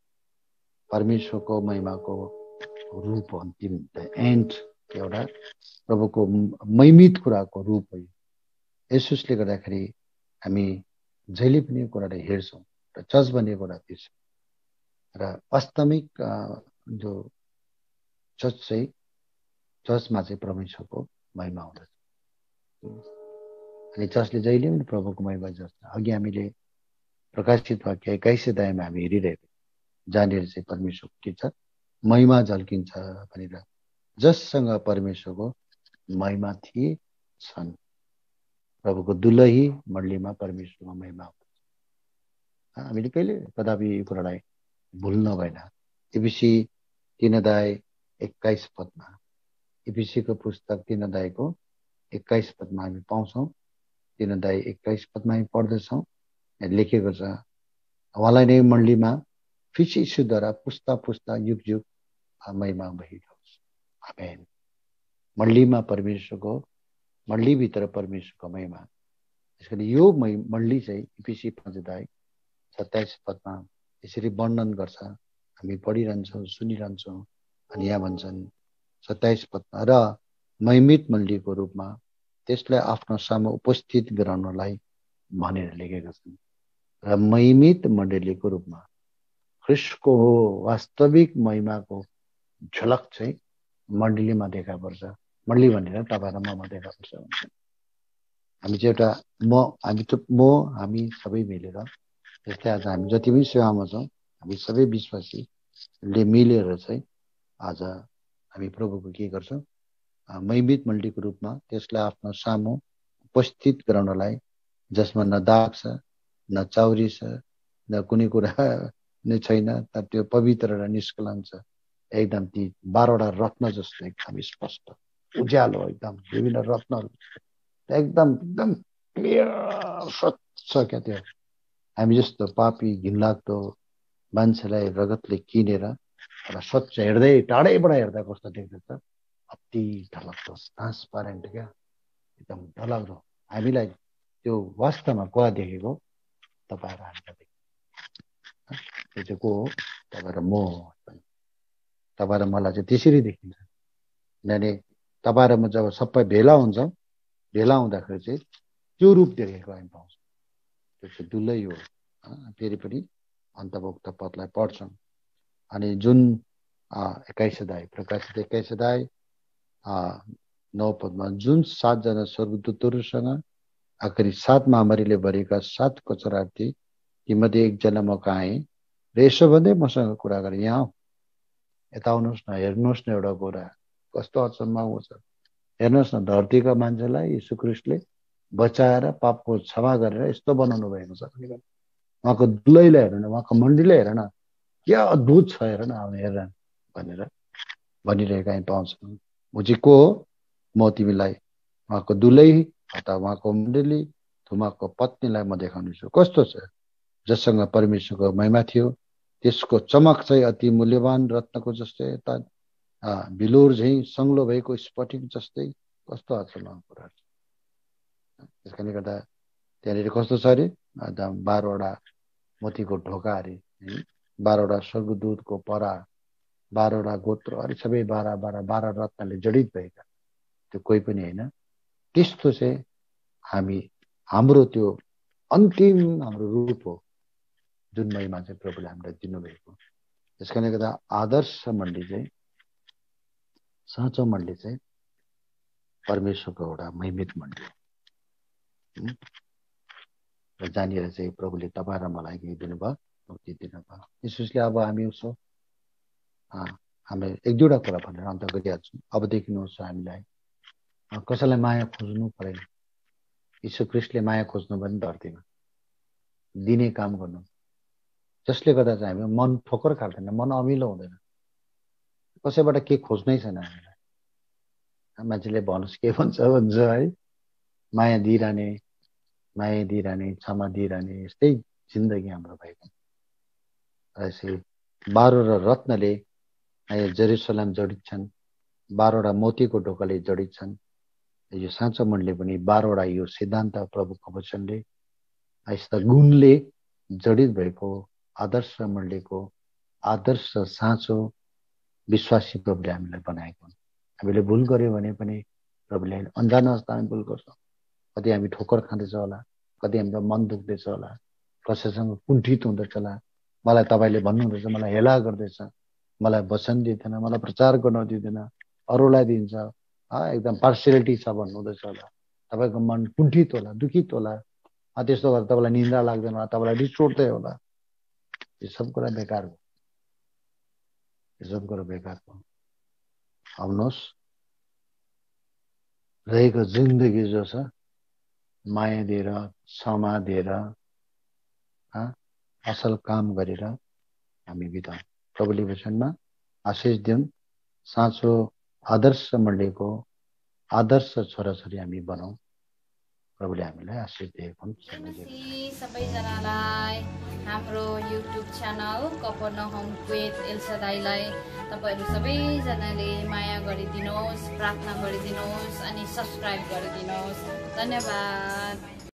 परमेश्वरको महिमाको रूप हो, अन्तिम एन्ड एउटा प्रभुको महिमित कुराको रूप हो। यसुसले गर्दाखेरि हामी जहिले पनि कुरालाई हेर्छौँ र चर्च भन्ने कुरा त्यो छ। र वास्तविक जो चर्च चाहिँ चर्चमा चाहिँ परमेश्वरको महिमा हुँदछ अनि चर्चले जहिले पनि प्रभुको महिमा गर्छ। अघि हामीले प्रकाशित वाक्य 21 अध्यायमा हामी हेरिरहेको जहाँनिर चाहिँ परमेश्वर के छ महिमा झल्किन्छ भनेर, जससँग परमेश्वरको महिमा थिएछन्। प्रभुको दुलही मण्डलीमा परमेश्वरको महिमा हुन्छ। हामीले कहिले कदापि यो कुरालाई भुल्न भएन। एफिसी 3 अध्याय 21 पदमा, एफिसीको पुस्तक 3 अध्यायको 21 पदमा हामी पाउँछौँ। 3 अध्याय 21 पदमा हामी पढ्दछौँ, लेखेको छ उहाँलाई नै मण्डलीमा फिस यीशुद्वारा पुस्ता पुस्ता युग युग महिमा भइरहोस्। आमेन। मण्डलीमा परमेश्वरको, मण्डलीभित्र परमेश्वरको महिमा। त्यसकारण यो मण्डली चाहिँ एफिसी 5 अध्याय 27 पदमा यसरी वर्णन गर्छ। हामी पढिरहन्छौँ, सुनिरहन्छौँ। अनि यहाँ भन्छन् 27 पदमा, र महिमित मण्डलीको रूपमा त्यसलाई आफ्नो सामु उपस्थित गराउनलाई भनेर लेखेका छन्। र महिमित मण्डलीको रूपमा ख्रिस्टको वास्तविक महिमाको झलक चाहिँ मण्डलीमा देखा पर्छ। मण्डली भनेर तपाईँ र ममा देखा पर्छ भन्छ। हामी चाहिँ एउटा हामी सबै मिलेर, जस्तै आज हामी जति पनि सेवामा छौँ, हामी सबै विश्वासीले मिलेर चाहिँ आज हामी प्रभुको के गर्छौँ, महिमित मण्डलीको रूपमा त्यसलाई आफ्नो सामु उपस्थित गराउनलाई, जसमा न दाग छ, न चाउरी छ, न कुनै कुरा नै छैन, तर त्यो पवित्र र निष्कलङ्क छ। एकदम ती 12वटा रत्न जस्तो एकदम स्पष्ट उज्यालो, एकदम विभिन्न रत्नहरू एकदम एकदम क्लियर स्वच्छ क्या। त्यो हामी जस्तो पापी घिनलाग्दो मान्छेलाई रगतले किनेर एउटा स्वच्छ हेर्दै टाढैबाट हेर्दा कस्तो देख्दछ, अति ढलग्दो ट्रान्सपारेन्ट क्या, एकदम ढलग्दो। हामीलाई त्यो वास्तवमा कुरा देखेको तपाईँहरू हामीलाई देख्छ। त्यो चाहिँ को हो? तपाईँ र म हो। तपाईँ र मलाई चाहिँ त्यसरी देखिन्छ। किनभने तपाईँ र म जब सबै भेला हुन्छौँ, भेला हुँदाखेरि चाहिँ त्यो रूप देखेको हामी पाउँछौँ। त्यो चाहिँ दुलै हो। फेरि पनि अन्तर्भुक्त पदलाई पढ्छौँ। अनि जुन 21 अध्याय, प्रकाशित 21 अध्याय 9 पदमा, जुन 7 जना स्वर्गदूतहरूसँग आखिरी 7 महामारीले भरेका 7 कचरा थिए, तीमध्ये एकजना म कहाँ आएँ र यसो भन्दै मसँग कुरा गरेँ, यहाँ यता आउनुहोस् न, हेर्नुहोस् न एउटा कुरा कस्तो अचम्म छ। हेर्नुहोस् न, धरतीका मान्छेलाई यीशु ख्रिस्टले बचाएर पापको क्षमा गरेर यस्तो बनाउनु भएको छ। उहाँको दुलैलाई हेर न, उहाँको मण्डलीलाई हेर न, क्या अद्भुत छ, हेर न, अब हेर भनेर भनिरहेका हामी पाउँछौँ। ऊ चाहिँ को हो? म तिमीलाई उहाँको दुलै अथवा उहाँको मण्डली, उहाँको पत्नीलाई म देखाउने छु। कस्तो छ? जससँग परमेश्वरको महिमा थियो, त्यसको चमक चाहिँ अति मूल्यवान रत्नको जस्तै, बिलोर झैँ सङ्लो भएको स्फटिक जस्तै। कस्तो अचम्म कुराहरू छ। त्यस कारणले गर्दा त्यहाँनिर कस्तो छ अरे, 12वटा मोतीको ढोका अरे, 12वटा स्वर्गदूतको परा, 12वटा गोत्र, अरे सबै 12 रत्नले जडित भएका। त्यो कोही पनि होइन। त्यस्तो चाहिँ हाम्रो त्यो अन्तिम हाम्रो रूप हो, जुन महिमा चाहिँ प्रभुले हामीलाई दिनुभएको। त्यस कारणले गर्दा आदर्श मण्डली चाहिँ, साँचो मण्डली चाहिँ परमेश्वरको एउटा महिमित मण्डली र जहाँनिर चाहिँ प्रभुले तपाईँ र मलाई के दिनुभयो, मुक्ति दिनुभयो। यसोसले अब हामी उसो हामीले एक दुईवटा कुरा भनेर अन्त गरिहाल्छौँ। अबदेखि होस् हामीलाई कसैलाई माया खोज्नु परेन। यीशु ख्रीष्टले माया खोज्नु पनि धरतीमा दिने काम गर्नु, जसले गर्दा चाहिँ हामी मन ठोकर खाँदैन, मन अमिलो हुँदैन, कसैबाट के खोज्नै छैन हामीलाई। मान्छेले भन्नुहोस् के भन्छ भन्छ है, माया दिइरहने क्षमा दिइरहने यस्तै जिन्दगी हाम्रो भएको। यसरी 12 रत्नले जेरुसलेम जडित छन्, 12वटा मोतीको ढोकाले जडित छन्। यो साँचो मनले पनि 12वटा यो सिद्धान्त प्रभुको वचनले यस्ता गुणले जडित भएको आदर्श मण्डलीको आदर्श साँचो विश्वासी प्रभुले हामीलाई बनाएको हुन्। हामीले भुल गर्यो भने पनि प्रभुले अन्जान अवस्थामा हामी भुल गर्छौँ। कति हामी ठोकर खाँदैछ होला, कति हाम्रो मन दुख्दैछ होला, कसैसँग कुण्ठित हुँदैछ होला, मलाई तपाईँले भन्नुहुँदैछ मलाई हेला गर्दैछ, मलाई वचन दिँदैन, मलाई प्रचार गर्न दिँदैन, अरूलाई दिन्छ, एकदम पार्सियलिटी छ भन्नुहुँदैछ होला, तपाईँको मन कुण्ठित होला, दुखित होला। त्यस्तो गर्दा तपाईँलाई निन्द्रा लाग्दैन होला, तपाईँलाई रिस उठ्दै होला। यो सब कुरा बेकार हो, यो सब कुरा बेकार हो। आउनुहोस्, रहेको जिन्दगी जो छ माया दिएर, क्षमा दिएर, असल काम गरेर हामी बिताउँ। प्रभुले वचनमा आशिष दिउन्। साँचो आदर्श मण्डलीको आदर्श छोराछोरी हामी बनाऊ। प्रभुले हामीलाई आशिष दिएको हुन्छ। सबैजनालाई हाम्रो युट्युब च्यानल कफरनहुम विथ एल्सादाईलाई तपाईहरु सबैजनाले माया गरिदिनुहोस्, प्रार्थना गरिदिनुहोस् अनि सब्स्क्राइब गरिदिनुहोस्। धन्यवाद।